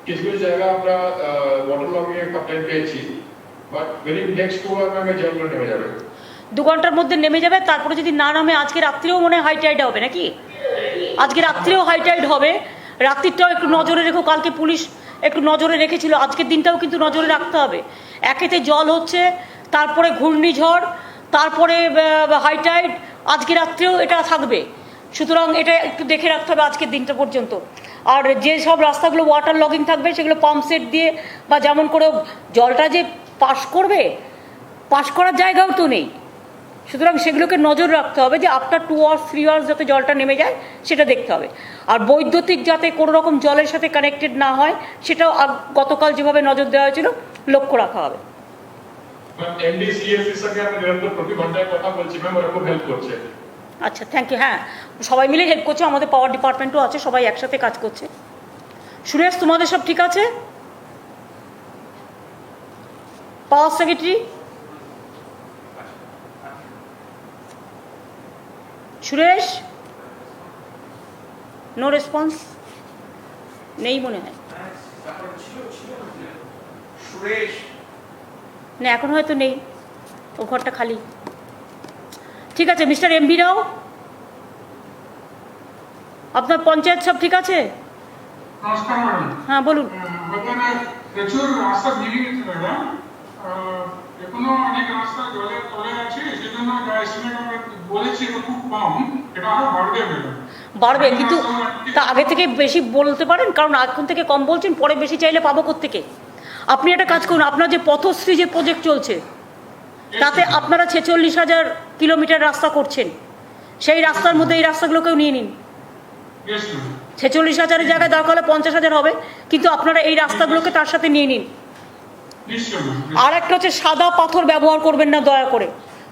কিছু কিছু জায়গা আমরা ওয়াটার লগিং এর কমপ্লেন পেয়েছি, but very next 2 hour ma'am এই জলগুলো নেমে যাবে। 2 ঘন্টার মধ্যে নেমে যাবে, তারপরে যদি না নামে আজকে রাত্রিও মনে হয় হাই টাইড হবে নাকি? আজকে রাত্রিও হাই টাইড হবে, রাত্রিটাও একটু নজরে রেখো। কালকে পুলিশ একটু নজরে রেখেছিল, আজকের দিনটাও কিন্তু নজরে রাখতে হবে। একেতে জল হচ্ছে, তারপরে ঘূর্ণিঝড়, তারপরে হাই টাইড, আজকে রাত্রেও এটা থাকবে। সুতরাং এটা একটু দেখে রাখতে হবে আজকের দিনটা পর্যন্ত। আর যে সব রাস্তাগুলো ওয়াটার লগিং থাকবে সেগুলো পাম্প সেট দিয়ে বা যেমন করে জলটা যে পাস করবে, পাস করার জায়গাও তো নেই। সুতরাং সেগুলোকে নজর রাখতে হবে যে আফটার 2 আওয়ার্স 3 আওয়ার্স যাতে জলটা নেমে যায় সেটা দেখতে হবে। আর বৈদ্যুতিক যাতে কোনো রকম জলের সাথে কানেক্টেড না হয় সেটাও গতকাল যেভাবে নজর দেওয়া হয়েছিল লক্ষ্য রাখা হবে। এনডিসিএস এর সঙ্গে আমি নিরন্তর প্রতি ঘন্টায় কথা বলছি ম্যাম, ওরা খুব হেল্প করছে। আচ্ছা, থ্যাংক ইউ। হ্যাঁ, সবাই মিলে হেল্প করছে, আমাদের পাওয়ার ডিপার্টমেন্টও আছে, সবাই একসাথে কাজ করছে। সুরেশ, তোমাদের সব ঠিক আছে? পাওয়ার সেক্রেটারি সুরেশ, নো রেসপন্স, নেই মনে হয়। সুরেশ, না, এখন হয়তো নেই, ও ঘরটা খালি। ঠিক আছে, মিস্টার এমবি রাও, আপনার পঞ্চায়েত সব ঠিক আছে? নমস্কার ম্যাডাম। হ্যাঁ বলুন। আমাদের প্রচুর রাস্তা ভেঙে গেছে ম্যাডাম, এখনো অনেক রাস্তা জলের তলে আছে, সেজন্য যা এস্টিমেট আমরা বলেছি এটা খুব কম, এটা আরো বাড়বে ম্যাডাম। বাড়বে, কিন্তু তা আগে থেকে বেশি বলতে পারেন, কারণ এখন থেকে কম বলছেন, পরে বেশি চাইলে পাবো কোত্থেকে? আপনি একটা কাজ করুন, আপনার যে পথশ্রী যে প্রজেক্ট চলছে তাতে আপনারা 46,000 কিলোমিটার রাস্তা করছেন, সেই রাস্তার মধ্যে এই রাস্তাগুলোকেও নিয়ে নিন। 46,000-এর জায়গায় দরকার হলে 50,000 হবে, কিন্তু আপনারা এই রাস্তাগুলোকে তার সাথে নিয়ে নিন। আর একটা হচ্ছে সাদা পাথর ব্যবহার করবেন না দয়া করে।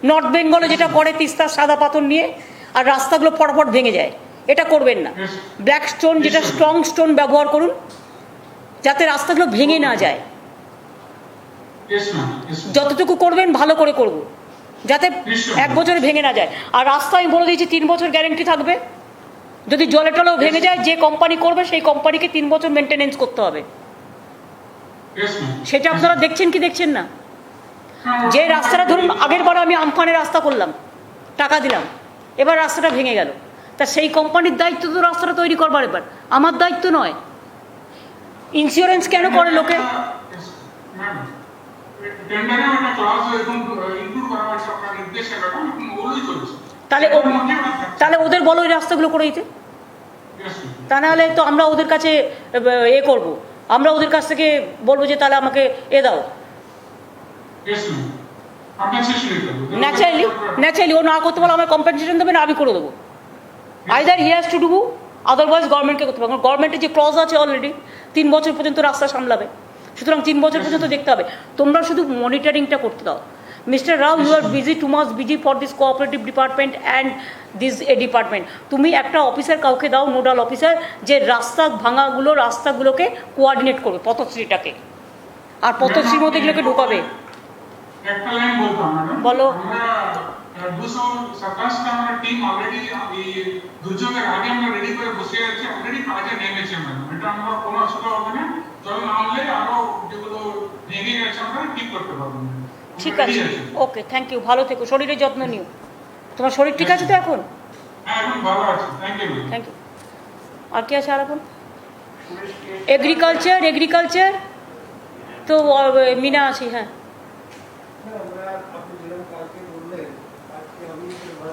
নর্থ বেঙ্গলে যেটা করে তিস্তার সাদা পাথর নিয়ে আর রাস্তাগুলো ফটাফট ভেঙে যায়, এটা করবেন না। ব্ল্যাক স্টোন, যেটা স্ট্রং স্টোন ব্যবহার করুন, যাতে রাস্তাগুলো ভেঙে না যায়। যতটুকু করবেন ভালো করে করব, যাতে 1 বছরে ভেঙে না যায়। আর রাস্তা আমি বলে দিয়েছি 3 বছর গ্যারেন্টি থাকবে। যদি জলে টলেও ভেঙে যায়, যে কোম্পানি করবে সেই কোম্পানিকে 3 বছর মেনটেনেন্স করতে হবে। সেটা আপনারা দেখছেন কি দেখছেন না? যে রাস্তাটা ধরুন আগের বার আমি আমফানের রাস্তা করলাম, টাকা দিলাম, এবার রাস্তাটা ভেঙে গেল, তা সেই কোম্পানির দায়িত্ব তো রাস্তাটা তৈরি করবার, এবার আমার দায়িত্ব নয়। ইন্স্যুরেন্স কেন করে লোকে? তাহলে ওদের বলো ওই রাস্তাগুলো করে দিতে, তা নাহলে তো আমরা ওদের কাছে এ করব, আমরা ওদের কাছ থেকে বলবো যে তাহলে আমাকে এ দাও। ন্যাচারালি ও না করতে পারলে আমার কম্পেনসেশন দেবে না, আমি করে দেবো। Either he has to do, otherwise গভর্নমেন্টকে করতে পারবো। গভর্নমেন্টের যে ক্লজ আছে অলরেডি 3 বছর পর্যন্ত রাস্তা সামলাবে, সুতরাং 3 বছর পর্যন্ত দেখতে হবে। তোমরা শুধু মনিটরিংটা করতে দাও। Mister Rao, you are busy, too much busy for this cooperative department and this a department. তুমি একটা অফিসার কাউকে দাও, নোডাল অফিসার, যে রাস্তা ভাঙাগুলো রাস্তাগুলোকে কোঅর্ডিনেট করবে, পথশ্রীটাকে, আর পথশ্রীর মধ্যে এগুলোকে ঢুকাবে। একটা লাইন বলতাম ম্যাডাম, বলো। আমরা 227টা আমরা টিম অলরেডি এই দুর্যোগের আগে আমরা রেডি করে বসে আছি, অলরেডি কাজে নেমেছে ম্যাডাম। এটা আমরা কোনো অসুবিধা হবে না, জল নামলে আরো যেগুলো ভেঙে গেছে আমরা ঠিক করতে পারবো। ঠিক আছে, ওকে, থ্যাংক ইউ। ভালো থেকো, শরীরের যত্ন নিও। তোমার শরীর ঠিক আছে তো এখন? হ্যাঁ, এখন ভালো আছে, থ্যাংক ইউ। Thank you. আর কি আছে আর এখন? এগ্রিকালচার তো মিনা আছি। হ্যাঁ, আপনি যেরকম কালকে বললেন, আজকে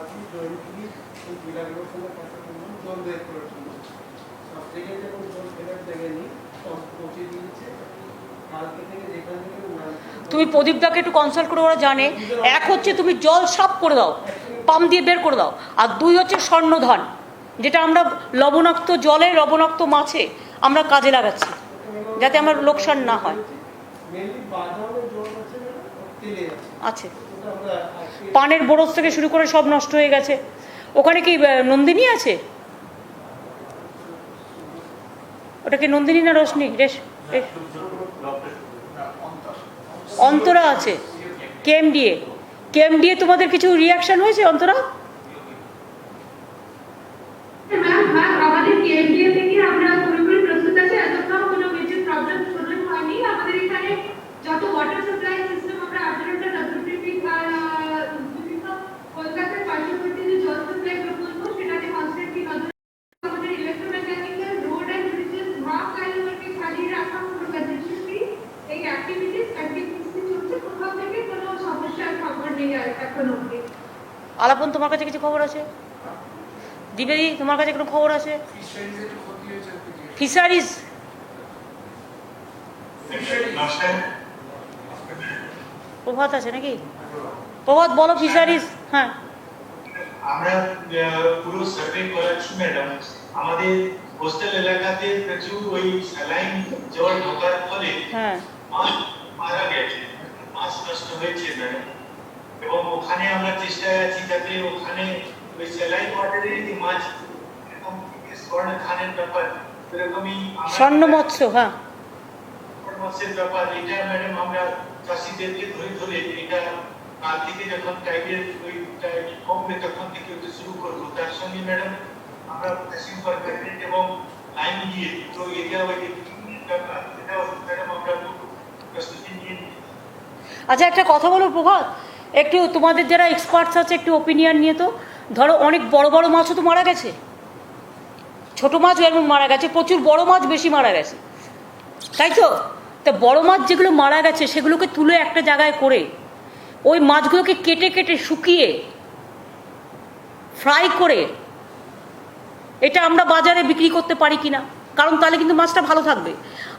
আছি জয়েন্টলি এই জেলাগুলোর সঙ্গে কথা বললাম জল বের করার জন্য সব থেকে যখন জল ফেরার জায়গায় নেই সব পৌঁছে দিয়েছে কালকে থেকে যেখান থেকে তুমি প্রদীপদাকে একটু কনসাল্ট করে, ওরা জানে। এক হচ্ছে তুমি জল সাফ করে দাও, পাম্প দিয়ে বের করে দাও, আর দুই হচ্ছে স্বর্ণধান, যেটা আমরা লবণাক্ত জলে লবণাক্ত মাছে আমরা কাজে লাগাচ্ছি, যাতে আমার লোকসান না হয়। মেনলি বাঁধানোর জল আছে না তেলে আছে আছে ওটা আমরা আজকে পানের বরজ থেকে শুরু করে সব নষ্ট হয়ে গেছে। ওখানে কি নন্দিনী আছে? ওটা কি নন্দিনী না রোশনি? অন্তরা আছে। কেএমডিএ তোমাদের কিছু রিয়াকশন হয়েছে অন্তরা? ম্যাম আমাদের কেএমডিএ থেকে আমরা পুরোপুরি প্রস্তুত আছি, এতটাও কোনো মেজর প্রবলেম হয়নি। আমাদের এখানে যত ওয়াটার সাপ্লাই সিস্টেম আমরা 18টা ডব্লিউপিপি বিভিন্ন কলকাতার পার্শ্ববর্তী যে জল সাপ্লাই প্রকল্প সেটাতে কনস্ট্যান্টলি নজর। আমাদের ইলেকট্রোমেকানিক্যাল রোড অ্যান্ড ব্রিজেস মাপ কাইলোমিটারকে খালি রাখা পুরো কনজেশনফ্রি এই অ্যাক্টিভিটিস কন্টিনিউয়াসলি চলছে, কোথাও থেকে কোনো সমস্যার খবর নেই এখন অবধি। আলাপন, তোমার কাছে কিছু খবর আছে? দিবেদি, তোমার কাছে কোনো খবর আছে? ফিশারিজ একটু ক্ষতি হয়েছে ফিশারিজ প্রভাত আছে নাকি? প্রভাত বলো ফিশারিজ। হ্যাঁ, আমরা পুরো সার্ভে করাচ্ছি ম্যাডাম। আমাদের কোস্টাল এলাকাতে প্রচুর ওই স্যালাইন জল ঢোকার ফলে হ্যাঁ, মাছ মারা গেছে, মাছ নষ্ট হয়েছে ম্যাডাম। এবং ওখানে আমরা চেষ্টায় আছি যাতে ওখানে ওই স্যালাইন ওয়াটারে মাছ এরকম স্বর্ণ খানের ব্যাপার এরকমই স্বর্ণ মৎস্য। হ্যাঁ, মৎস্যের ব্যাপার এটা ম্যাডাম আমরা চাষিদেরকে ধরে ধরে এটা কাল থেকে যখন টাইডের ওই কমবে তখন থেকে ওটা শুরু করবো। তার সঙ্গে ম্যাডাম আমরা ফিশিং পারমিট এবং লাইন দিয়ে তো এরিয়া ওই ব্যাপার এটাও ম্যাডাম আমরা প্রস্তুতি নিয়ে নিই। আচ্ছা একটা কথা বলো প্রভাত, একটু তোমাদের যারা এক্সপার্টস আছে একটু ওপিনিয়ন নিয়ে। তো ধরো অনেক বড় বড় মাছও তো মারা গেছে, ছোট মাছ এরকম মারা গেছে, প্রচুর বড় মাছ বেশি মারা গেছে, তাই তো? তা বড় মাছ যেগুলো মারা গেছে সেগুলোকে তুলে একটা জায়গায় করে ওই মাছগুলোকে কেটে কেটে শুকিয়ে ফ্রাই করে এটা আমরা বাজারে বিক্রি করতে পারি কিনা, কারণ তাহলে কিন্তু মাছটা ভালো থাকবে।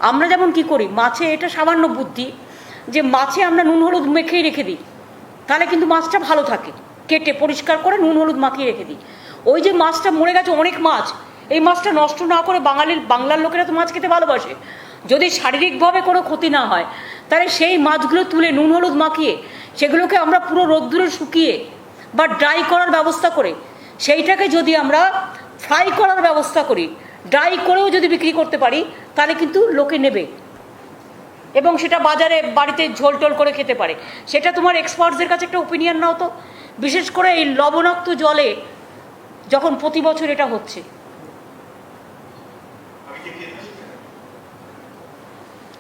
আমরা যেমন কি করি মাছে, এটা সামান্য বুদ্ধি, যে মাছে আমরা নুন হলুদ মেখেই রেখে দিই, তাহলে কিন্তু মাছটা ভালো থাকে। কেটে পরিষ্কার করে নুন হলুদ মাখিয়ে রেখে দিই। ওই যে মাছটা মরে গেছে অনেক মাছ, এই মাছটা নষ্ট না করে বাংলার লোকেরা তো মাছ খেতে ভালোবাসে, যদি শারীরিকভাবে কোনো ক্ষতি না হয় তাহলে সেই মাছগুলো তুলে নুন হলুদ মাখিয়ে সেগুলোকে আমরা পুরো রোদ্দুরে শুকিয়ে বা ড্রাই করার ব্যবস্থা করে সেইটাকে যদি আমরা ফ্রাই করার ব্যবস্থা করি, ড্রাই করেও যদি বিক্রি করতে পারি তাহলে কিন্তু লোকে নেবে এবং সেটা বাজারে বাড়িতে ঝোল টোল করে খেতে পারে। সেটা তোমার এক্সপার্টসদের কাছে একটা ওপিনিয়ন নাও তো, বিশেষ করে এই লবণাক্ত জলে যখন প্রতি বছর এটা হচ্ছে।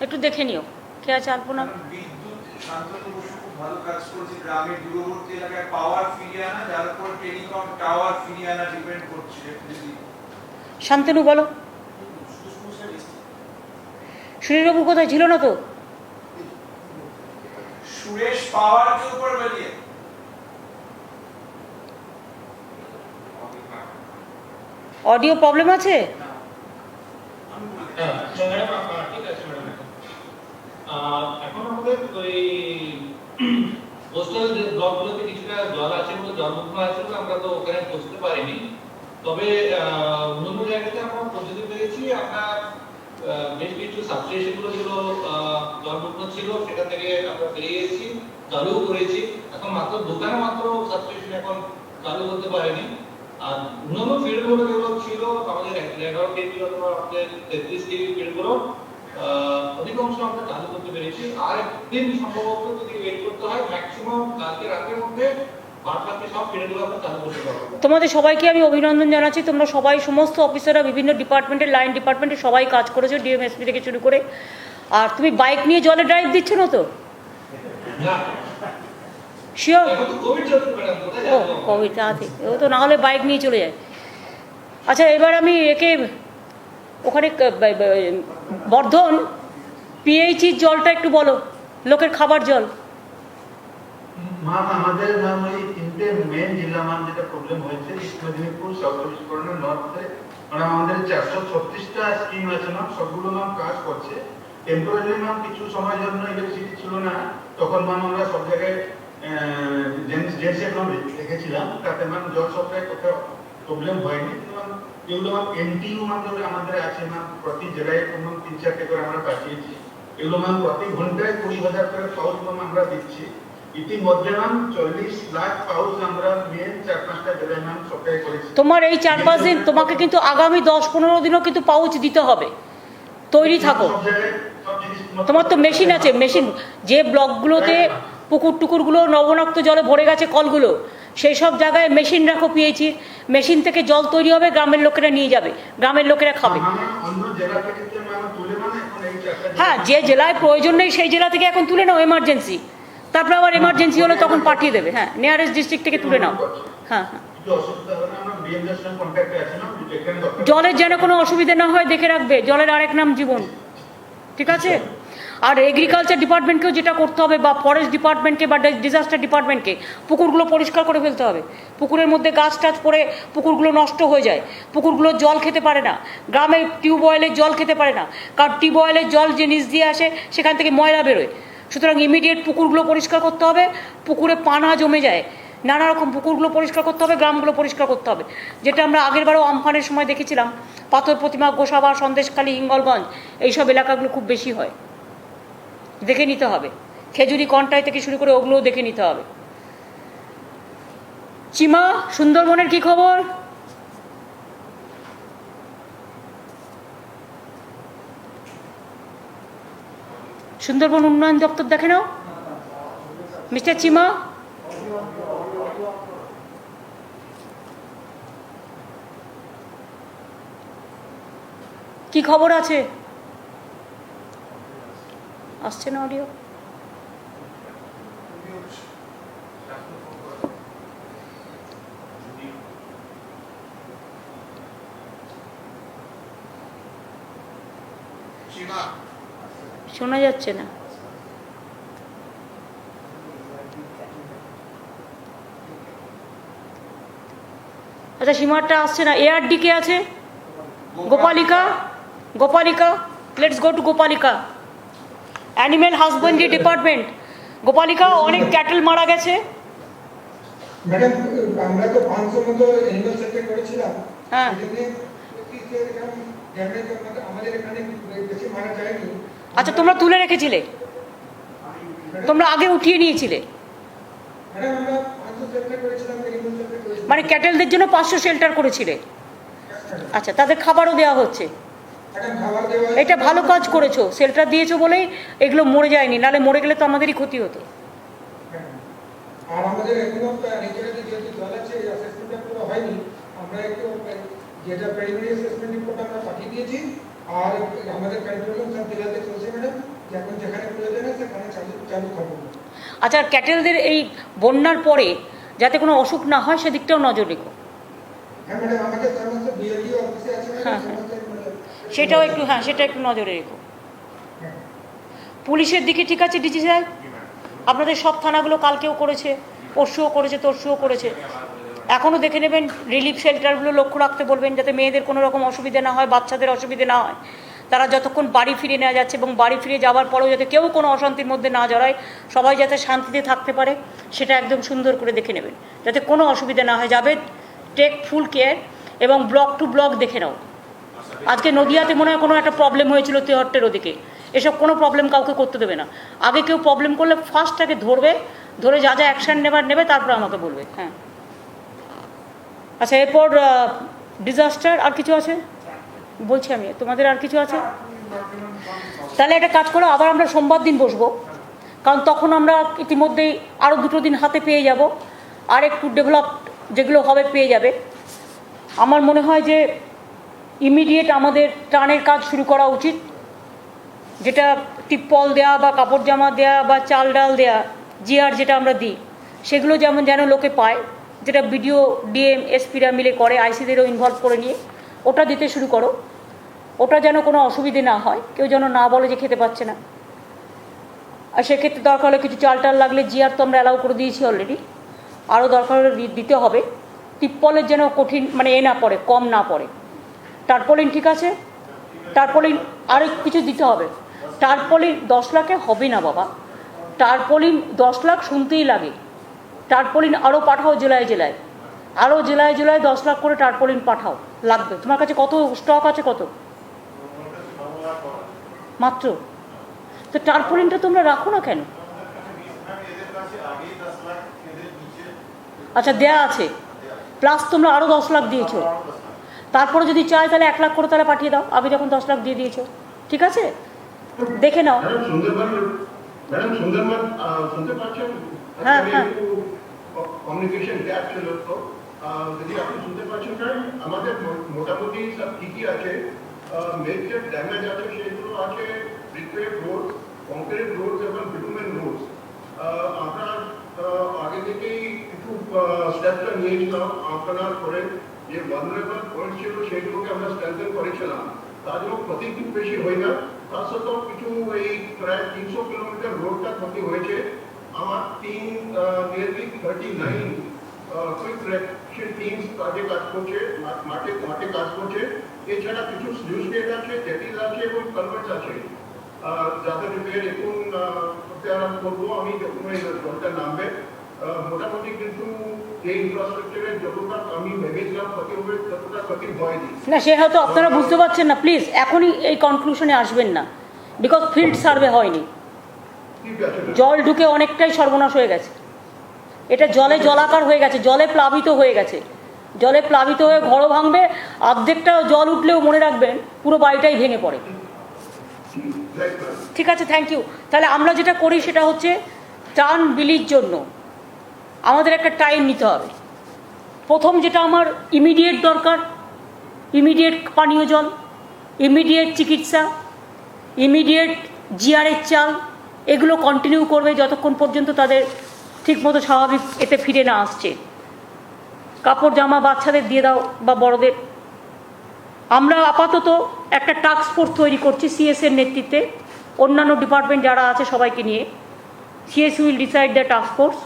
একটু দেখে নিও কে আছে। আলপনা বিদ্যুৎ শান্তনু বসু খুব ভালো কাজ করেছে গ্রামের দূরবর্তী এলাকায় পাওয়ার ফিরিয়ে আনা, যার উপর টেলিকম টাওয়ার ফিরিয়ে আনা ডিপেন্ড করছে। শান্তনু বলো। সুনীলবাবু কোথায় ছিল না তো? সুরেশ পাওয়ার के ऊपर বেরিয়ে অডিও প্রবলেম আছে? ঠিক আছে ম্যাডাম। এখন আমাদের ওই কোস্টাল ব্লকগুলোতে কিছুটা জল আছে বলে জলমগ্ন আছে বলে আমরা তো ওখানে পৌঁছতে পারিনি, তবে অন্য জায়গাতে আমরা পৌঁছতে পেরেছি। আমরা বেশ কিছু সাবস্টেশনগুলো যেগুলো জলমগ্ন ছিল সেটা থেকে আমরা বেরিয়ে এসেছি, চালু করেছি। এখন মাত্র দোকানে মাত্র সাবস্টেশন এখন চালু করতে পারেনি। আর অন্যান্য ফিল্ডগুলো যেগুলো ছিল আমাদের 11 কেজি অথবা আমাদের 33 কেজি ফিল্ডগুলো অধিকাংশ আমরা চালু করতে পেরেছি। আর একদিন সম্ভবত যদি ওয়েট করতে হয়, ম্যাক্সিমাম কালকে রাতের মধ্যে বাকি সব ফিল্ডগুলো আমরা চালু করতে পারবো। তোমাদের সবাইকে আমি অভিনন্দন জানাচ্ছি। তোমরা সবাই, সমস্ত অফিসাররা বিভিন্ন ডিপার্টমেন্টের, লাইন ডিপার্টমেন্টের সবাই কাজ করেছো, ডিএমএসপি থেকে শুরু করে। আর তুমি বাইক নিয়ে জলে ড্রাইভ দিচ্ছ না তো? না, শিওর? এখন তো কোভিড চলছে ম্যাডাম, কোথায় ও যাবো? কোভিড আছে, ও তো না হলে বাইক নিয়ে চলে যায়। আচ্ছা এবার আমি একে ওখানে বর্ধন পিএইচির জলটা একটু বলো, লোকের খাবার জল। ম্যাম আমাদের ম্যাম ওই তিনটে মেন জেলা মান যেটা প্রবলেম হয়েছে ইস্ট মেদিনীপুর, সাউথ চব্বিশ পরগনা, নর্থে মানে আমাদের 436টা স্কিম আছে ম্যাম, সবগুলো ম্যাম কাজ করছে। টেম্পোরারি ম্যাম কিছু সময়ের জন্য ইলেকট্রিসিটি ছিল না, তখন ম্যাম আমরা সব জায়গায় জেনসেট ম্যাম রেখেছিলাম, তাতে ম্যাম জল সাপ্লাই কোথাও প্রবলেম হয়নি। কিন্তু ম্যাম এগুলো ম্যাম এনটিইউ আমাদের আছে ম্যাম, প্রতি জেলায় ম্যাম 3-4টে করে আমরা পাঠিয়েছি। এগুলো ম্যাম প্রতি ঘন্টায় 20,000 করে পাউচ ম্যাম আমরা দিচ্ছি। ইতিমধ্যে ম্যাম 40 লাখ পাউচ আমরা মেন 4-5টা জেলায় ম্যাম সাপ্লাই করেছি। তোমার এই 4-5 দিন তোমাকে কিন্তু আগামী 10-15 দিনও কিন্তু পাউচ দিতে হবে, তৈরি থাকো। সব জায়গায় সব জিনিস তোমার তো মেশিন আছে, মেশিন যে ব্লকগুলোতে পুকুর টুকুরগুলো নবনাক্ত জলে ভরে গেছে কলগুলো, সেই সব জায়গায় মেশিন রাখো পিএইচির, মেশিন থেকে জল তৈরি হবে, গ্রামের লোকেরা নিয়ে যাবে, গ্রামের লোকেরা খাবে। অন্য জেলা থেকে যে ম্যাম তুলে মানে এখন এই 4টা হ্যাঁ, যে জেলায় প্রয়োজন নেই সেই জেলা থেকে এখন তুলে নাও এমার্জেন্সি, তারপরে আবার এমার্জেন্সি হলে তখন পাঠিয়ে দেবে। হ্যাঁ, নিয়ারেস্ট ডিস্ট্রিক্ট থেকে তুলে নাও। হ্যাঁ হ্যাঁ, কিছু অসুবিধা হবে না, আমরা বিএমএস সঙ্গে কন্ট্যাক্টে আছি না, যেখানে দরকার জলের যেন কোনো অসুবিধা না হয় দেখে রাখবে, জলের আরেক নাম জীবন, ঠিক আছে? আর এগ্রিকালচার ডিপার্টমেন্টকেও যেটা করতে হবে, বা ফরেস্ট ডিপার্টমেন্টকে বা ডিজাস্টার ডিপার্টমেন্টকে, পুকুরগুলো পরিষ্কার করে ফেলতে হবে। পুকুরের মধ্যে গাছ টাছ পড়ে পুকুরগুলো নষ্ট হয়ে যায়, পুকুরগুলো জল খেতে পারে না, গ্রামে টিউবওয়েলের জল খেতে পারে না, কারণ টিউবওয়েলের জল যে নিচ দিয়ে আসে সেখান থেকে ময়লা বেরোয়। সুতরাং ইমিডিয়েট পুকুরগুলো পরিষ্কার করতে হবে, পুকুরে পানা জমে যায়, নানা রকম পুকুরগুলো পরিষ্কার করতে হবে, গ্রামগুলো পরিষ্কার করতে হবে। যেটা আমরা আগেরবারও আমফানের সময় দেখেছিলাম, পাথর প্রতিমা, গোসাবা, সন্দেশখালী, হিঙ্গলগঞ্জ, এইসব এলাকাগুলো খুব বেশি হয়, দেখে নিতে হবে। খেজুরি কন্টাই থেকে শুরু করে ওগুলোও দেখে নিতে হবে। চিমা, সুন্দরবনের কি খবর? সুন্দরবন উন্নয়ন দপ্তর দেখে নাও মিস্টার চিমা। কি খবর আছে? আসছে না অডিও? শোনা যাচ্ছে না। আচ্ছা, সীমাটা আসছে না। এআরডি কে আছে? Gopalika, Gopalika, let's go to Gopalika. Animal husbandry department, Gopalika, অনেক ক্যাটেল মারা গেছে। ম্যাডাম, আমরা তো 500 মতো অ্যানিমাল সেন্টার করেছিলাম। হ্যাঁ, আমাদের এখানে বেশি মারা যায়নি। আচ্ছা, তোমরা তুলে রেখেছিলে, তোমরা আগে উঠিয়ে নিয়েছিলে। ম্যাডাম, আমরা 500 সেন্টার করেছিলাম, অ্যানিমাল সেন্টার করেছিলাম। মানে ক্যাটেলদের জন্য 500 শেল্টার করেছিলে। আচ্ছা, তাদের খাবারও দেওয়া হচ্ছে। ম্যাডাম, খাবার দেওয়া, এটা ভালো কাজ করেছো, শেল্টার দিয়েছো বলেই এগুলো মরে যায়নি, নাহলে মরে গেলে তো আমাদেরই ক্ষতি হতো। আর আমাদের এখনো নিজেরা যেহেতু জল আছে, এই অ্যাসেসমেন্টটা পুরো হয়নি। আমরা একটু যেটা প্রাইমারি অ্যাসেসমেন্ট রিপোর্ট আমরা পাঠিয়ে দিয়েছি, আর আমাদের কন্ট্রোল সব জেলাতে চলছে ম্যাডাম। এখন যেখানে প্রয়োজন আছে সেখানে চালু করবো। আচ্ছা, আর ক্যাটেলদের এই বন্যার পরে যাতে কোনো অসুখ না হয় সেদিকটাও নজর রেখো। হ্যাঁ ম্যাডাম, আমাদের সমস্ত বিএলডিও অফিসে আছে হ্যাঁ, ম্যাডাম, হ্যাঁ। সমস্ত সেটাও একটু, হ্যাঁ, সেটা একটু নজরে রেখো। পুলিশের দিকে ঠিক আছে ডিজি সাহেব? আপনাদের সব থানাগুলো কালকেও করেছে, পরশুও করেছে, তরশুও করেছে। এখনও দেখে নেবেন, রিলিফ শেল্টারগুলো লক্ষ্য রাখতে বলবেন, যাতে মেয়েদের কোনো রকম অসুবিধা না হয়, বাচ্চাদের অসুবিধা না হয়। তারা যতক্ষণ বাড়ি ফিরে নেওয়া যাচ্ছে, এবং বাড়ি ফিরে যাওয়ার পরেও যাতে কেউ কোনো অশান্তির মধ্যে না জড়ায়, সবাই যাতে শান্তিতে থাকতে পারে, সেটা একদম সুন্দর করে দেখে নেবেন, যাতে কোনো অসুবিধা না হয়। যাবে, টেক ফুল কেয়ার, এবং ব্লক টু ব্লক দেখে নাও। আজকে নদিয়াতে মনে হয় কোনো একটা প্রবলেম হয়েছিল তেহট্টের ওদিকে, এসব কোনো প্রবলেম কাউকে করতে দেবে না। আগে কেউ প্রবলেম করলে ফার্স্ট তাকে ধরবে, ধরে যা যা অ্যাকশান নেবে, তারপর আমাকে বলবে। হ্যাঁ, আচ্ছা, এরপর ডিজাস্টার আর কিছু আছে বলছি আমি, তোমাদের আর কিছু আছে? তাহলে একটা কাজ করো, আবার আমরা সোমবার দিন বসবো, কারণ তখন আমরা ইতিমধ্যেই আরও 2 দিন হাতে পেয়ে যাব, আর একটু ডেভেলপ যেগুলো হবে পেয়ে যাবে। আমার মনে হয় যে ইমিডিয়েট আমাদের ত্রাণের কাজ শুরু করা উচিত, যেটা টিপ্পল দেয়া বা কাপড় জামা দেয়া বা চাল ডাল দেয়া, জিআর যেটা আমরা দিই, সেগুলো যেন লোকে পায়, যেটা বিডিও, ডিএম, এসপিরা মিলে করে, আইসিদেরও ইনভলভ করে নিয়ে ওটা দিতে শুরু করো। ওটা যেন কোনো অসুবিধে না হয়, কেউ যেন না বলে যে খেতে পাচ্ছে না। আর সেক্ষেত্রে দরকার হলে কিছু চাল টাল লাগলে জিআর তো আমরা অ্যালাউ করে দিয়েছি অলরেডি, আরও দরকার হলে দিতে হবে। তিপ্পলের যেন কঠিন মানে এ না পড়ে, কম না পড়ে। টার্পলিন ঠিক আছে, টার্পলিন আরও কিছু দিতে হবে। টার্পলিন 10 লাখে হবে না বাবা, টার্পলিন 10 লাখ শুনতেই লাগে। টার্পলিন আরও পাঠাও জেলায় জেলায়, আরও জেলায় জেলায় 10 লাখ করে টার্পলিন পাঠাও, লাগবে। তোমার কাছে কত স্টক আছে? কত? মাত্র। তো টার্পলিনটা তোমরা রাখো না কেন? আচ্ছা দেয়া আছে, প্লাস তোমরা আরও 10 লাখ দিয়েছো, তারপরে যদি চাই তাহলে 1 লাখ করে তাহলে পাঠিয়ে দাও। আগে যখন 10 লাখ দিয়ে দিয়েছো, ঠিক আছে, দেখে নাও। ম্যাডাম সুন্দরবন শুনতে পাচ্ছেন? হ্যাঁ হ্যাঁ, কমিউনিকেশন গ্যাপ ছিল, তো যদি আপনি শুনতে পাচ্ছেন কারণ আমাদের মোটামুটি সব ঠিকই আছে। মেজর ড্যামেজ আছে সেগুলো আছে ব্রিকওয়েট রোড, কংক্রিট রোড এবং বিটুমেন রোড। আমরা আগে থেকেই কিছু স্টেপটা নিয়েছিলাম আপনার করে, যে ভালনারেবল পয়েন্ট ছিল সেগুলোকে আমরা স্ট্রেংথেন করেছিলাম। তার জন্য ক্ষতি খুব বেশি হয় না, তার সত্ত্বেও কিছু এই প্রায় 300 কিলোমিটার রোডটা ক্ষতি হয়েছে। আমার team nearly 39 quick reaction teams কাজে কাজ করছে, মাঠে কাজ করছে। এছাড়া কিছু স্লুইস গেট আছে, জেটিস আছে এবং কালভার্টস আছে, যাদের রিপেয়ার এখন করতে আরম্ভ করবো আমি যখন এই জলটা নামবে। মোটামুটি কিন্তু এই ইনফ্রাস্ট্রাকচারের যতটা আমি ভেবেছিলাম ক্ষতি হবে ততটা ক্ষতি হয়নি। না সে হয়তো আপনারা বুঝতে পারছেন না। প্লিজ এখনই এই কনক্লুশনে আসবেন না, বিকজ ফিল্ড সার্ভে হয়নি। জল ঢুকে অনেকটাই সর্বনাশ হয়ে গেছে, এটা জলে জলাকার হয়ে গেছে, জলে প্লাবিত হয়ে গেছে, জলে প্লাবিত হয়ে ঘরও ভাঙবে। অর্ধেকটা জল উঠলেও মনে রাখবেন পুরো বাড়িটাই ভেঙে পড়ে। ঠিক আছে, থ্যাংক ইউ। তাহলে আমরা যেটা করি সেটা হচ্ছে ত্রাণ বিলির জন্য আমাদের একটা টাইম নিতে হবে। প্রথম যেটা আমার ইমিডিয়েট দরকার, ইমিডিয়েট পানীয় জল, ইমিডিয়েট চিকিৎসা, ইমিডিয়েট জিআরের চাল, এগুলো কন্টিনিউ করবে যতক্ষণ পর্যন্ত তাদের ঠিকমতো স্বাভাবিক এতে ফিরে না আসছে। কাপড় জামা বাচ্চাদের দিয়ে দাও বা বড়দের। আমরা আপাতত একটা টাস্ক ফোর্স তৈরি করছি সিএসের নেতৃত্বে, অন্যান্য ডিপার্টমেন্ট যারা আছে সবাইকে নিয়ে। CS will decide the task force.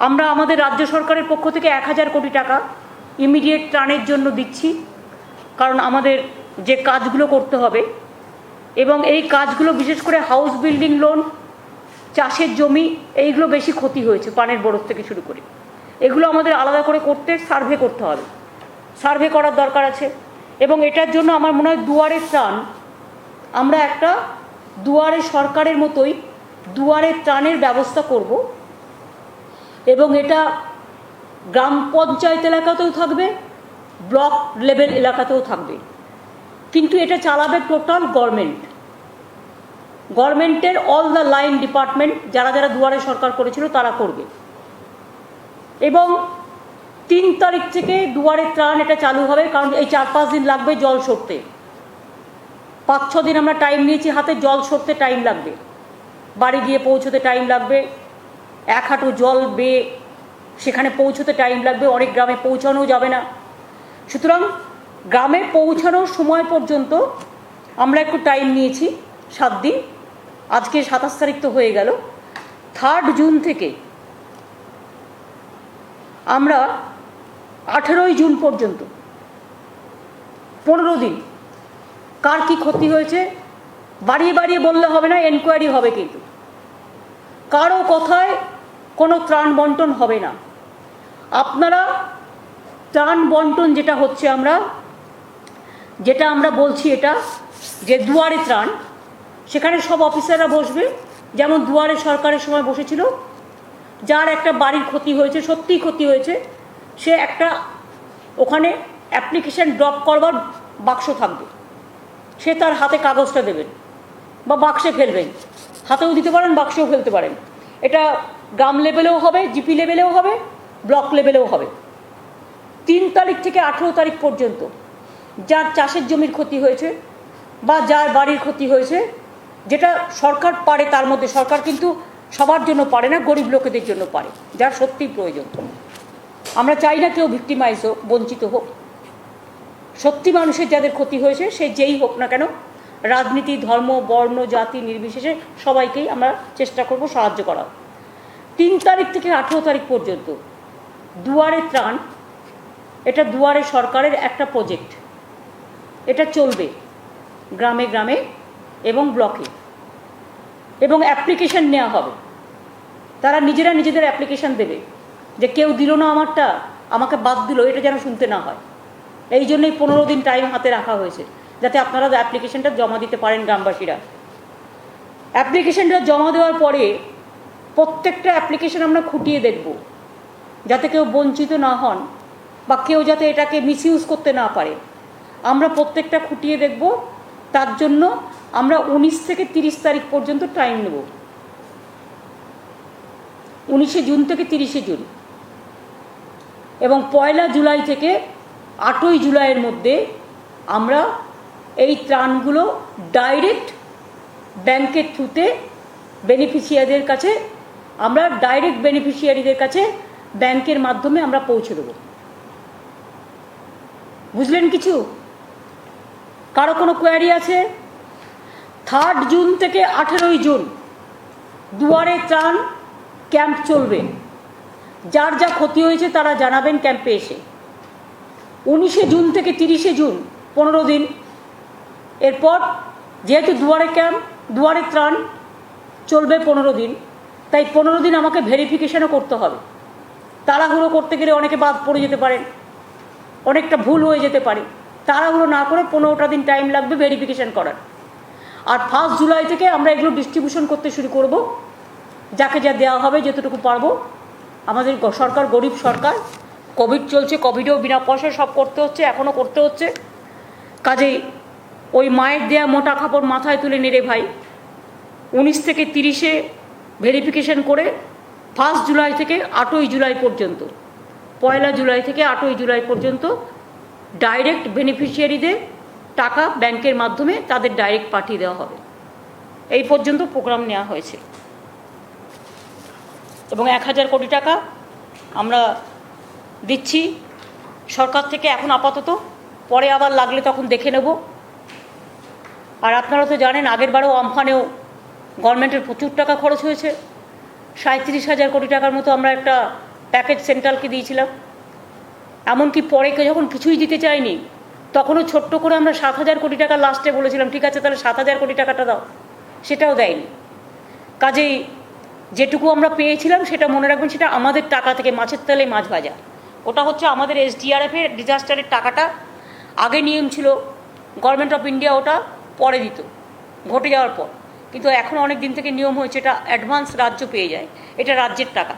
আমরা আমাদের রাজ্য সরকারের পক্ষ থেকে 1000 কোটি টাকা ইমিডিয়েট ত্রাণের জন্য দিচ্ছি, কারণ আমাদের যে কাজগুলো করতে হবে এবং এই কাজগুলো বিশেষ করে হাউস বিল্ডিং লোন, চাষের জমি, এইগুলো বেশি ক্ষতি হয়েছে পানের বরফ থেকে শুরু করে। এগুলো আমাদের আলাদা করে করতে সার্ভে করতে হবে, সার্ভে করার দরকার আছে। এবং এটার জন্য আমার মনে হয় দুয়ারে ত্রাণ, আমরা একটা দুয়ারে সরকারের মতোই দুয়ারে ত্রাণের ব্যবস্থা করব এবং এটা গ্রাম পঞ্চায়েত এলাকাতেও থাকবে, ব্লক লেভেল এলাকাতেও থাকবে, কিন্তু এটা চালাবে টোটাল গভর্নমেন্ট। গভর্নমেন্টের অল দ্য লাইন ডিপার্টমেন্ট যারা যারা দুয়ারে সরকার করেছিল তারা করবে। এবং 3 তারিখ থেকে দুয়ারে ত্রাণ এটা চালু হবে, কারণ এই 4-5 দিন লাগবে জল সরতে। 5-6 দিন আমরা টাইম নিয়েছি হাতে, জল সরতে টাইম লাগবে, বাড়ি গিয়ে পৌঁছতে টাইম লাগবে, 1 হাঁটু জল বেয়ে সেখানে পৌঁছতে টাইম লাগবে, অনেক গ্রামে পৌঁছানো যাবে না। সুতরাং গ্রামে পৌঁছানোর সময় পর্যন্ত আমরা একটু টাইম নিয়েছি 7 দিন। আজকে 27 তারিখ তো হয়ে গেল। 3 জুন থেকে আমরা 18 জুন পর্যন্ত 15 দিন কার কি ক্ষতি হয়েছে বাড়িয়ে বাড়িয়ে বললে হবে না, এনকোয়ারি হবে, কিন্তু কারো কথায় কোনো ত্রাণ বন্টন হবে না। আপনারা ত্রাণ বন্টন যেটা হচ্ছে যেটা আমরা বলছি এটা যে দুয়ারে ত্রাণ, সেখানে সব অফিসাররা বসবে, যেমন দুয়ারে সরকারের সময় বসেছিল। যার একটা বাড়ির ক্ষতি হয়েছে, সত্যিই ক্ষতি হয়েছে, সে একটা ওখানে অ্যাপ্লিকেশন ড্রপ করবার বাক্স থাকবে, সে তার হাতে কাগজটা দেবেন বা বাক্সে ফেলবেন, হাতেও দিতে পারেন বাক্সেও ফেলতে পারেন। এটা গ্রাম লেভেলেও হবে, জিপি লেভেলেও হবে, ব্লক লেভেলেও হবে। 3 তারিখ থেকে 18 তারিখ পর্যন্ত যার চাষের জমির ক্ষতি হয়েছে বা যার বাড়ির ক্ষতি হয়েছে, যেটা সরকার পারে তার মধ্যে, সরকার কিন্তু সবার জন্য পারে না, গরিব লোকেদের জন্য পারে, যার সত্যিই প্রয়োজন। আমরা চাই না কেউ ভিক্টিমাইজ হোক, বঞ্চিত হোক। সত্যি মানুষের যাদের ক্ষতি হয়েছে সে যেই হোক না কেন, রাজনীতি, ধর্ম, বর্ণ, জাতি নির্বিশেষে সবাইকেই আমরা চেষ্টা করব সাহায্য করার। 3 তারিখ থেকে 18 তারিখ পর্যন্ত দুয়ারে ত্রাণ, এটা দুয়ারে সরকারের একটা প্রজেক্ট, এটা চলবে গ্রামে গ্রামে এবং ব্লকে, এবং অ্যাপ্লিকেশন নেওয়া হবে। তারা নিজেরা নিজেদের অ্যাপ্লিকেশন দেবে যে কেউ দিল না আমারটা, আমাকে বাদ দিল, এটা যেন শুনতে না হয়। এই জন্যই 15 দিন টাইম হাতে রাখা হয়েছে, যাতে আপনারা অ্যাপ্লিকেশনটা জমা দিতে পারেন গ্রামবাসীরা। অ্যাপ্লিকেশনটা জমা দেওয়ার পরে প্রত্যেকটা অ্যাপ্লিকেশন আমরা খুঁটিয়ে দেখব, যাতে কেউ বঞ্চিত না হন বা কেউ যাতে এটাকে মিসইউজ করতে না পারে। আমরা প্রত্যেকটা খুঁটিয়ে দেখব। তার জন্য আমরা 19 থেকে 30 তারিখ পর্যন্ত টাইম নেব, 19শে জুন থেকে 30শে জুন, এবং 1 জুলাই থেকে 8ই জুলাইয়ের মধ্যে আমরা এই ত্রাণগুলো ডাইরেক্ট ব্যাংকের থ্রুতে বেনিফিশিয়ারিদের কাছে, আমরা ডাইরেক্ট বেনিফিশিয়ারিদের কাছে ব্যাংকের মাধ্যমে আমরা পৌঁছে দেব। বুঝলেন কিছু? কারো কোনো কোয়ারি আছে? 3 জুন থেকে 18ই জুন দুয়ারে ত্রাণ ক্যাম্প চলবে। যার যা ক্ষতি হয়েছে তারা জানাবেন ক্যাম্পে এসে। 19শে জুন থেকে 30শে জুন 15 দিন। এরপর যেহেতু দুয়ারে ক্যাম্প, দুয়ারে ত্রাণ চলবে 15 দিন, তাই 15 দিন আমাকে ভেরিফিকেশনও করতে হবে। তাড়াহুড়ো করতে গেলে অনেকে বাদ পড়ে যেতে পারেন, অনেকটা ভুল হয়ে যেতে পারে। তাড়াহুড়ো না করে 15টা দিন টাইম লাগবে ভেরিফিকেশন করার। আর 1 জুলাই থেকে আমরা এগুলো ডিস্ট্রিবিউশন করতে শুরু করব। যাকে যা দেওয়া হবে যতটুকু পারবো। আমাদের সরকার গরিব সরকার, কোভিড চলছে, কোভিডেও বিনা পয়সায় সব করতে হচ্ছে, এখনও করতে হচ্ছে। কাজেই ওই মায়ের দেয়া মোটা কাপড় মাথায় তুলে নেড়ে ভাই, 19 থেকে 30শে ভেরিফিকেশন করে 1 জুলাই থেকে 8ই জুলাই পর্যন্ত, 1 জুলাই থেকে 8ই জুলাই পর্যন্ত ডাইরেক্ট বেনিফিশিয়ারিদের টাকা ব্যাংকের মাধ্যমে তাদের ডাইরেক্ট পাঠিয়ে দেওয়া হবে। এই পর্যন্ত প্রোগ্রাম নেওয়া হয়েছে এবং 1000 কোটি টাকা আমরা দিচ্ছি সরকার থেকে এখন আপাতত, পরে আবার লাগলে তখন দেখে নেব। আর আপনারা তো জানেন আগের বারেও আমফানেও গভর্নমেন্টের প্রচুর টাকা খরচ হয়েছে। 37,000 কোটি টাকার মতো আমরা একটা প্যাকেজ সেন্ট্রালকে দিয়েছিলাম। এমনকি পরে যখন কিছুই দিতে চাইনি তখনও ছোট্ট করে আমরা 7,000 কোটি টাকা লাস্টে বলেছিলাম, ঠিক আছে তাহলে 7,000 কোটি টাকাটা দাও, সেটাও দেয়নি। কাজেই যেটুকু আমরা পেয়েছিলাম সেটা মনে রাখবেন, সেটা আমাদের টাকা থেকে, মাছের তেলে মাছ ভাজা। ওটা হচ্ছে আমাদের SDRF-এর ডিজাস্টারের টাকাটা। আগে নিয়ম ছিল গভর্নমেন্ট অফ ইন্ডিয়া ওটা পরে দিত ঘটে যাওয়ার পর, কিন্তু এখন অনেক দিন থেকে নিয়ম হয়েছে এটা অ্যাডভান্স রাজ্য পেয়ে যায়, এটা রাজ্যের টাকা।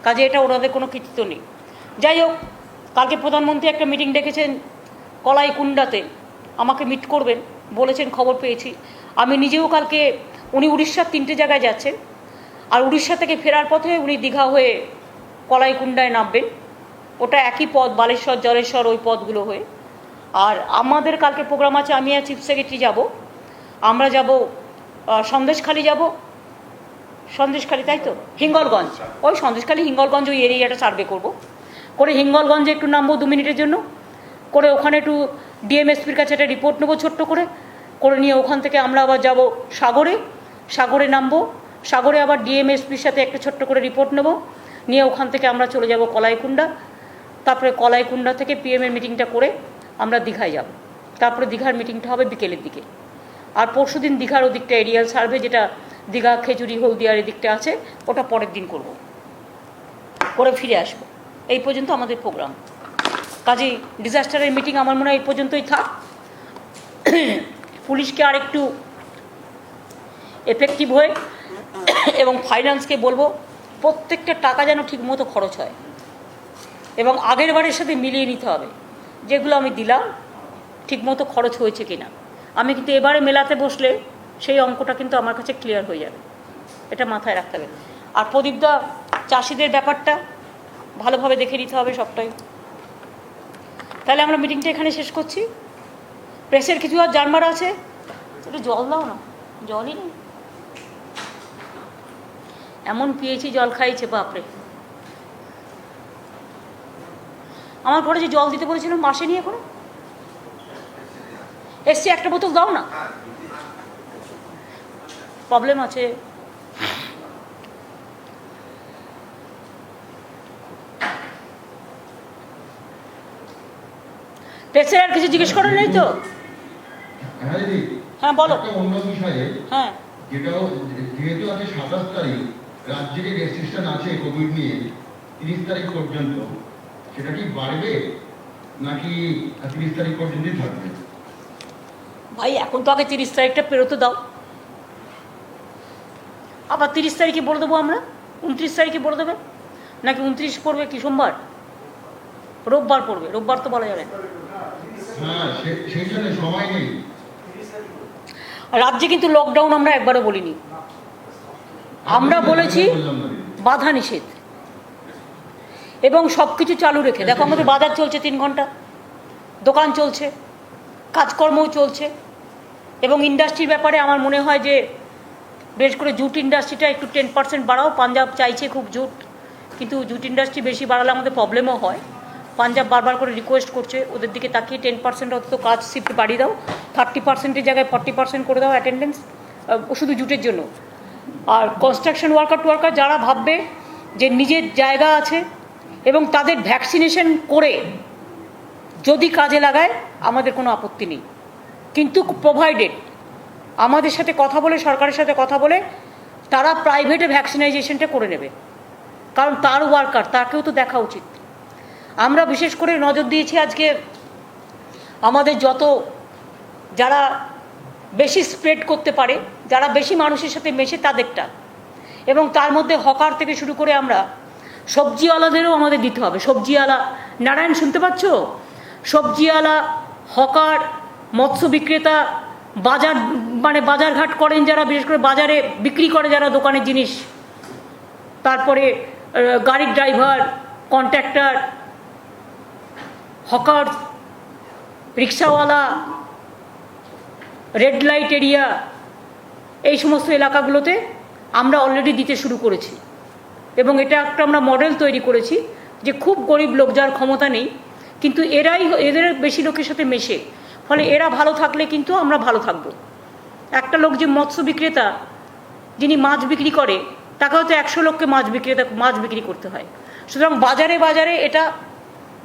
কাজে এটা ওনাদের কোনো কৃতিত্ব নেই। যাই হোক, কালকে প্রধানমন্ত্রী একটা মিটিং ডেকেছেন কলাইকুণ্ডাতে, আমাকে মিট করবেন বলেছেন, খবর পেয়েছি। আমি নিজেও কালকে, উনি উড়িষ্যার 3টে জায়গায় যাচ্ছেন, আর উড়িষ্যা থেকে ফেরার পথে উনি দীঘা হয়ে কলাইকুণ্ডায় নামবেন। ওটা একই পথ, বালেশ্বর জলেশ্বর ওই পথগুলো হয়ে। আর আমাদের কালকে প্রোগ্রাম আছে, আমি আর চিফ সেক্রেটারি যাব। আমরা যাব সন্দেশখালি, যাব সন্দেশখালি, তাই তো হিঙ্গলগঞ্জ, ওই সন্দেশখালি হিঙ্গলগঞ্জ ওই এরিয়াটা সার্ভে করব। করে হিঙ্গলগঞ্জে একটু নামবো 2 মিনিটের জন্য, করে ওখানে একটু ডিএমএসপির কাছে একটা রিপোর্ট নেবো ছোট্ট করে নিয়ে ওখান থেকে আমরা আবার যাব সাগরে নামবো। সাগরে আবার ডিএমএসপির সাথে একটা ছোট্ট করে রিপোর্ট নেব, নিয়ে ওখান থেকে আমরা চলে যাব কলাইকুণ্ডা। তারপরে কলাইকুণ্ডা থেকে পিএমের মিটিংটা করে আমরা দীঘায় যাব। তারপরে দীঘার মিটিংটা হবে বিকেলের দিকে। আর পরশুদিন দীঘার ওদিকটা এরিয়াল সার্ভে, যেটা দীঘা খেজুরি হলদিয়ার এদিকটা আছে, ওটা পরের দিন করব, করে ফিরে আসব। এই পর্যন্ত আমাদের প্রোগ্রাম। কাজেই ডিজাস্টারের মিটিং আমার মনে হয় এই পর্যন্তই থাক। পুলিশকে আর একটু এফেক্টিভ হয়ে এবং ফাইন্যান্সকে বলবো প্রত্যেকটা টাকা যেন ঠিকমতো খরচ হয় এবং আগের বারের সাথে মিলিয়ে নিতে হবে যেগুলো আমি দিলাম ঠিকমতো খরচ হয়েছে কিনা। আমি কিন্তু এবারে মেলাতে বসলে সেই অঙ্কটা কিন্তু আমার কাছে ক্লিয়ার হয়ে যাবে, এটা মাথায় রাখতে হবে। আর প্রদীপদা, চাষিদের ব্যাপারটা ভালোভাবে দেখে নিতে হবে সবটাই। তাহলে আমরা মিটিংটা এখানে শেষ করছি। প্রেসের কিছু আর জানবার আছে? একটু জল দাও না, জলই নেই। এমন পিয়েছি, জল খাইছে বাপরে। আমার ঘরে যে জল দিতে বলেছিলাম মাসে নিয়ে করে এসছি, একটা বোতল দাও না, প্রবলেম আছে। প্রেসের আর কিছু জিজ্ঞেস করার নেই তো? হ্যাঁ দিদি, হ্যাঁ বলো। একটা অন্য বিষয়ে, হ্যাঁ যেটাও যেহেতু আছে 27 তারিখ রাজ্যে যে রেস্ট্রিকশন আছে কোভিড নিয়ে 30 তারিখ পর্যন্ত, সেটা কি বাড়বে নাকি 30 তারিখ পর্যন্তই থাকবে? ভাই এখন তো আগে 30 তারিখটা পেরোতে দাও, আবার 30 তারিখে বলে দেবো আমরা, 29 তারিখে বলে দেবে নাকি 29 পড়বে কি সোমবার, রোববার পড়বে, রোববার তো বলা যাবে না। হ্যাঁ, সেই জন্য সময় নেই। রাজ্যে কিন্তু লকডাউন আমরা একবারও বলিনি, আমরা বলেছি বাধা নিষেধ এবং সব কিছু চালু রেখে। দেখো আমাদের বাজার চলছে 3 ঘন্টা, দোকান চলছে, কাজকর্মও চলছে, এবং ইন্ডাস্ট্রির ব্যাপারে আমার মনে হয় যে বিশেষ করে জুট ইন্ডাস্ট্রিটা একটু 10% বাড়াও। পাঞ্জাব চাইছে খুব জুট, কিন্তু জুট ইন্ডাস্ট্রি বেশি বাড়ালে আমাদের প্রবলেমও হয়। পাঞ্জাব বারবার করে রিকোয়েস্ট করছে ওদের দিকে তাকিয়ে 10% অন্তত কাজ শিফট বাড়িয়ে দাও, 30%-এর জায়গায় 40% করে দাও অ্যাটেন্ডেন্স, শুধু জুটের জন্য। আর কনস্ট্রাকশন ওয়ার্কার যারা ভাববে যে নিজের জায়গা আছে এবং তাদের ভ্যাকসিনেশন করে যদি কাজে লাগায় আমাদের কোনো আপত্তি নেই, কিন্তু প্রোভাইডেড আমাদের সাথে কথা বলে, সরকারের সাথে কথা বলে তারা প্রাইভেটে ভ্যাকসিনাইজেশনটা করে নেবে, কারণ তার ওয়ার্কার, তাকেও তো দেখা উচিত। আমরা বিশেষ করে নজর দিয়েছি আজকে আমাদের যারা বেশি স্প্রেড করতে পারে, যারা বেশি মানুষের সাথে মেশে তাদেরটা, এবং তার মধ্যে হকার থেকে শুরু করে আমরা সবজিওয়ালাদেরও আমাদের দিতে হবে। সবজিওয়ালা, নারায়ণ শুনতে পাচ্ছ? সবজিওয়ালা, হকার, মৎস্য বিক্রেতা, বাজারঘাট করেন যারা, বিশেষ করে বাজারে বিক্রি করে যারা দোকানের জিনিস, তারপরে গাড়ির ড্রাইভার, কন্ট্রাক্টর, হকার, রিক্সাওয়ালা, রেড লাইট এরিয়া, এই সমস্ত এলাকাগুলোতে আমরা অলরেডি দিতে শুরু করেছি, এবং এটা একটা আমরা মডেল তৈরি করেছি যে খুব গরিব লোক যার ক্ষমতা নেই, কিন্তু এদের বেশি লোকের সাথে মেশে, ফলে এরা ভালো থাকলে কিন্তু আমরা ভালো থাকবো। একটা লোক যে মৎস্য বিক্রেতা, যিনি মাছ বিক্রি করে, তাকে হয়তো 100 লোককে মাছ বিক্রি করতে হয়। সুতরাং এটা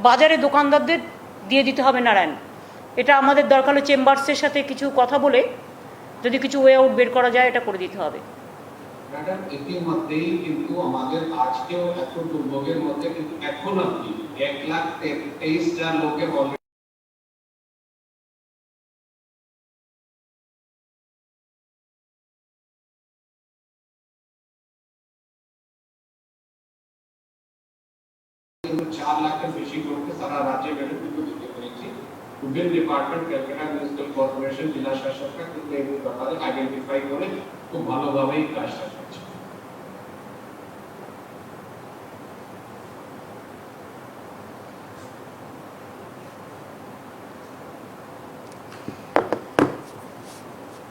বাজারে দোকানদারদের দিয়ে দিতে হবে নারায়ণ। এটা আমাদের দরকার হলে চেম্বার্সের সাথে কিছু কথা বলে যদি কিছু ওয়ে আউট বের করা যায় এটা করে দিতে হবে। ম্যাডাম, ইতিমধ্যেই কিন্তু আমাদের আজকেও এত দুর্ভোগের মধ্যে কিন্তু এখন অব্দি 1,23,000 লোকের কিন্তু 4 লাখের বেশি লোককে সারা রাজ্যে বেনিফিট দিতে পেরেছি। Food department, Calcutta municipal corporation, জেলা শাসকরা কিন্তু এই ব্যাপারে আইডেন্টিফাই করে খুব ভালোভাবেই কাজটা করছে।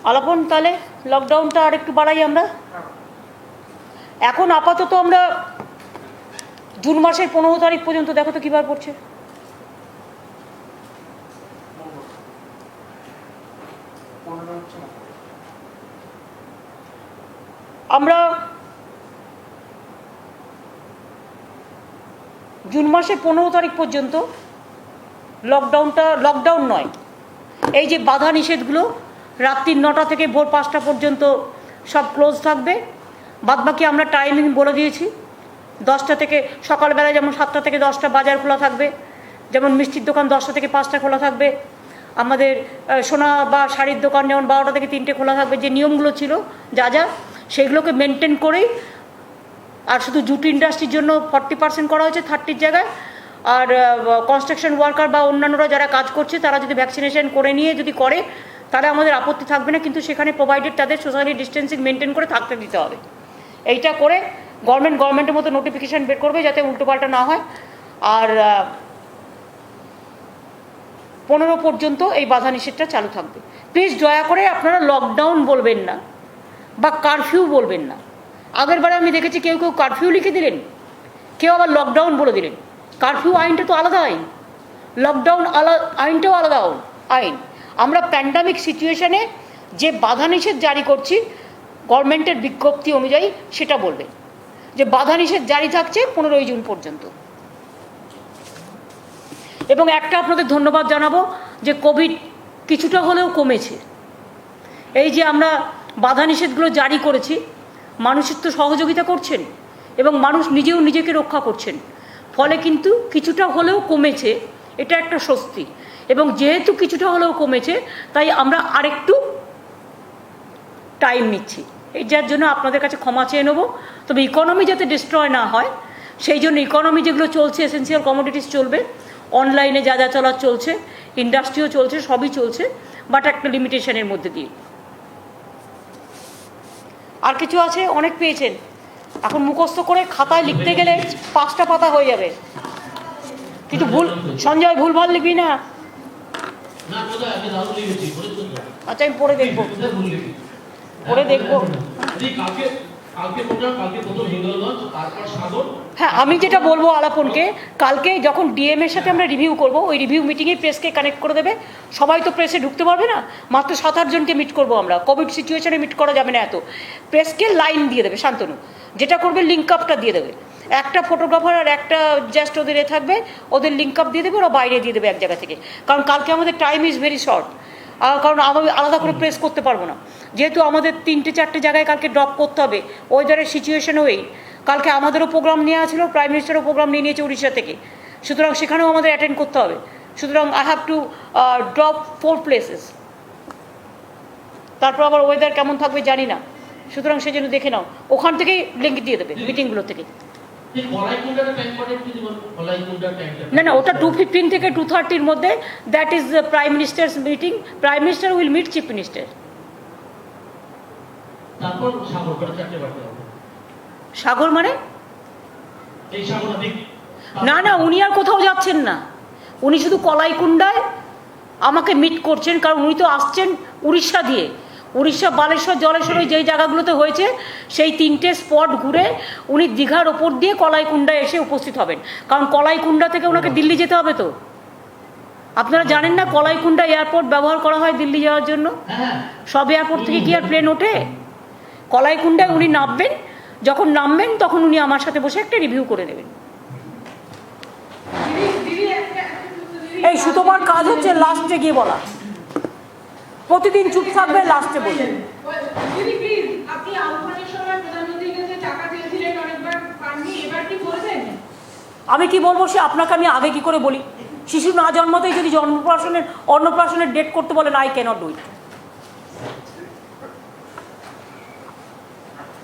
আলাপন, তাহলে লকডাউনটা আর একটু বাড়াই আমরা। এখন আপাতত আমরা জুন মাসের 15 তারিখ পর্যন্ত, দেখো তো কিবার পড়ছে, আমরা জুন মাসের 15 তারিখ পর্যন্ত লকডাউন নয়, এই যে বাধা নিষেধগুলো রাত্রি 9টা থেকে ভোর 5টা পর্যন্ত সব ক্লোজ থাকবে। বাদবাকি আমরা টাইমিং বলে দিয়েছি, 10টা থেকে সকালবেলায় যেমন 7টা থেকে 10টা বাজার খোলা থাকবে, যেমন মিষ্টির দোকান 10টা থেকে 5টা খোলা থাকবে, আমাদের সোনা বা শাড়ির দোকান যেমন 12টা থেকে 3টে খোলা থাকবে। যে নিয়মগুলো ছিল যা সেগুলোকে মেনটেন করেই, আর শুধু জুট ইন্ডাস্ট্রির জন্য 40% করা হয়েছে 30-র জায়গায়। আর কনস্ট্রাকশন ওয়ার্কার বা অন্যান্যরা যারা কাজ করছে তারা যদি ভ্যাকসিনেশন করে নিয়ে যদি করে তাহলে আমাদের আপত্তি থাকবে না, কিন্তু সেখানে প্রোভাইডেড তাদের সোশ্যাল ডিস্টেন্সিং মেনটেন করে থাকতে দিতে হবে। এইটা করে গভর্নমেন্টের মতো নোটিফিকেশান বের করবে যাতে উল্টোপাল্টা না হয়। আর 15 পর্যন্ত এই বাধা নিষেধটা চালু থাকবে। প্লিজ দয়া করে আপনারা লকডাউন বলবেন না বা কারফিউ বলবেন না। আগের বারে আমি দেখেছি কেউ কারফিউ লিখে দিলেন, কেউ আবার লকডাউন বলে দিলেন। কারফিউ আইনটা তো আলাদা আইন, লকডাউন আইনটাও আলাদা আইন। আমরা প্যান্ডামিক সিচুয়েশনে যে বাধা নিষেধ জারি করছি গভর্নমেন্টের বিজ্ঞপ্তি অনুযায়ী সেটা বলবেন যে বাধা নিষেধ জারি থাকছে 15 জুন পর্যন্ত। এবং একটা আপনাদের ধন্যবাদ জানাবো যে কোভিড কিছুটা হলেও কমেছে। এই যে আমরা বাধা নিষেধগুলো জারি করেছি, মানুষের তো সহযোগিতা করছেন এবং মানুষ নিজেও নিজেকে রক্ষা করছেন, ফলে কিন্তু কিছুটা হলেও কমেছে, এটা একটা স্বস্তি। এবং যেহেতু কিছুটা হলেও কমেছে তাই আমরা আরেকটু টাইম নিচ্ছি, এই যার জন্য আপনাদের কাছে ক্ষমা চেয়ে নেবো। তবে ইকোনমি যাতে ডিস্ট্রয় না হয় সেই জন্য ইকোনমি যেগুলো চলছে, এসেন্সিয়াল কমোডিটিস চলবে, অনলাইনে যা যা চলার চলছে, ইন্ডাস্ট্রিও চলছে, সবই চলছে, বাট একটা লিমিটেশনের মধ্যে দিয়ে। আর কিছু আছে? অনেক পেয়েছেন, এখন মুখস্থ করে খাতায় লিখতে গেলে 5টা পাতা হয়ে যাবে। কিন্তু সঞ্জয় ভুলভাল লিখবি না। আচ্ছা, আমি পড়ে দেখবো, পড়ে দেখবো। হ্যাঁ, আমি যেটা বলবো আলাপনকে, কালকে যখন ডিএম এর সাথে আমরা রিভিউ করব, ওই রিভিউ মিটিংয়ে প্রেসকে কানেক্ট করে দেবে। সবাই তো প্রেসে ঢুকতে পারবে না, মাত্র 7-8 জনকে মিট করবো আমরা। কোভিড সিচুয়েশনে মিট করা যাবে না এত। প্রেসকে লাইন দিয়ে দেবে শান্তনু, যেটা করবে লিঙ্ক আপটা দিয়ে দেবে। একটা ফটোগ্রাফার আর একটা জাস্ট ওদের থাকবে, ওদের লিঙ্ক আপ দিয়ে দেবে, ওরা বাইরে দিয়ে দেবে এক জায়গা থেকে। কারণ কালকে আমাদের টাইম ইজ ভেরি শর্ট, কারণ আমি আলাদা করে প্রেস করতে পারবো না, যেহেতু আমাদের 3-4 জায়গায় কালকে ড্রপ করতে হবে ওয়েদারের সিচুয়েশন হয়েই। কালকে আমাদেরও প্রোগ্রাম নেওয়া ছিল, প্রাইম মিনিস্টারও প্রোগ্রাম নিয়ে নিয়েছে উড়িষ্যা থেকে, সুতরাং সেখানেও আমাদের অ্যাটেন্ড করতে হবে। সুতরাং I have to drop 4 places. তারপর আবার ওয়েদার কেমন থাকবে জানি না, সুতরাং সেই জন্য দেখে নাও, ওখান থেকেই লিঙ্ক দিয়ে দেবে মিটিংগুলো থেকে। না না, ওটা 2:15 থেকে 2:30 মধ্যে, that is the prime minister's meeting. Prime minister will meet chief minister. Sagar মানে? না না, উনি আর কোথাও যাচ্ছেন না, উনি শুধু কলাইকুণ্ডায় আমাকে মিট করছেন, কারণ উনি তো আসছেন উড়িষ্যা দিয়ে। উড়িষ্যা, বালেশ্বর, জলেশ্বর, যেই জায়গাগুলোতে হয়েছে সেই 3টে স্পট ঘুরে উনি দীঘার ওপর দিয়ে কলাইকুণ্ডায় এসে উপস্থিত হবেন। কারণ কলাইকুণ্ডা থেকে ওনাকে দিল্লি যেতে হবে। তো আপনারা জানেন না কলাইকুণ্ডা এয়ারপোর্ট ব্যবহার করা হয় দিল্লি যাওয়ার জন্য? সব এয়ারপোর্ট থেকে কি আর প্লেন ওঠে? কলাইকুণ্ডায় উনি নামবেন, যখন নামবেন তখন উনি আমার সাথে বসে একটা রিভিউ করে নেবেন। এই সুতমার কাজ হচ্ছে লাস্টে গিয়ে বলা, প্রতিদিন চুপ থাকবে, লাস্টে বলবেন। আপনি আহ্বানের সময় প্রধানমন্ত্রীর কাছে টাকা চেয়েছিলেন, অনেকবার পাননি, এবার কি বলবেন? আমি কি বলবো সে আপনাকে আমি আগে কি করে বলি? শিশু না জন্মতেই যদি অন্নপ্রাশনের ডেট করতে বলেন, আই ক্যানট ডু ইট।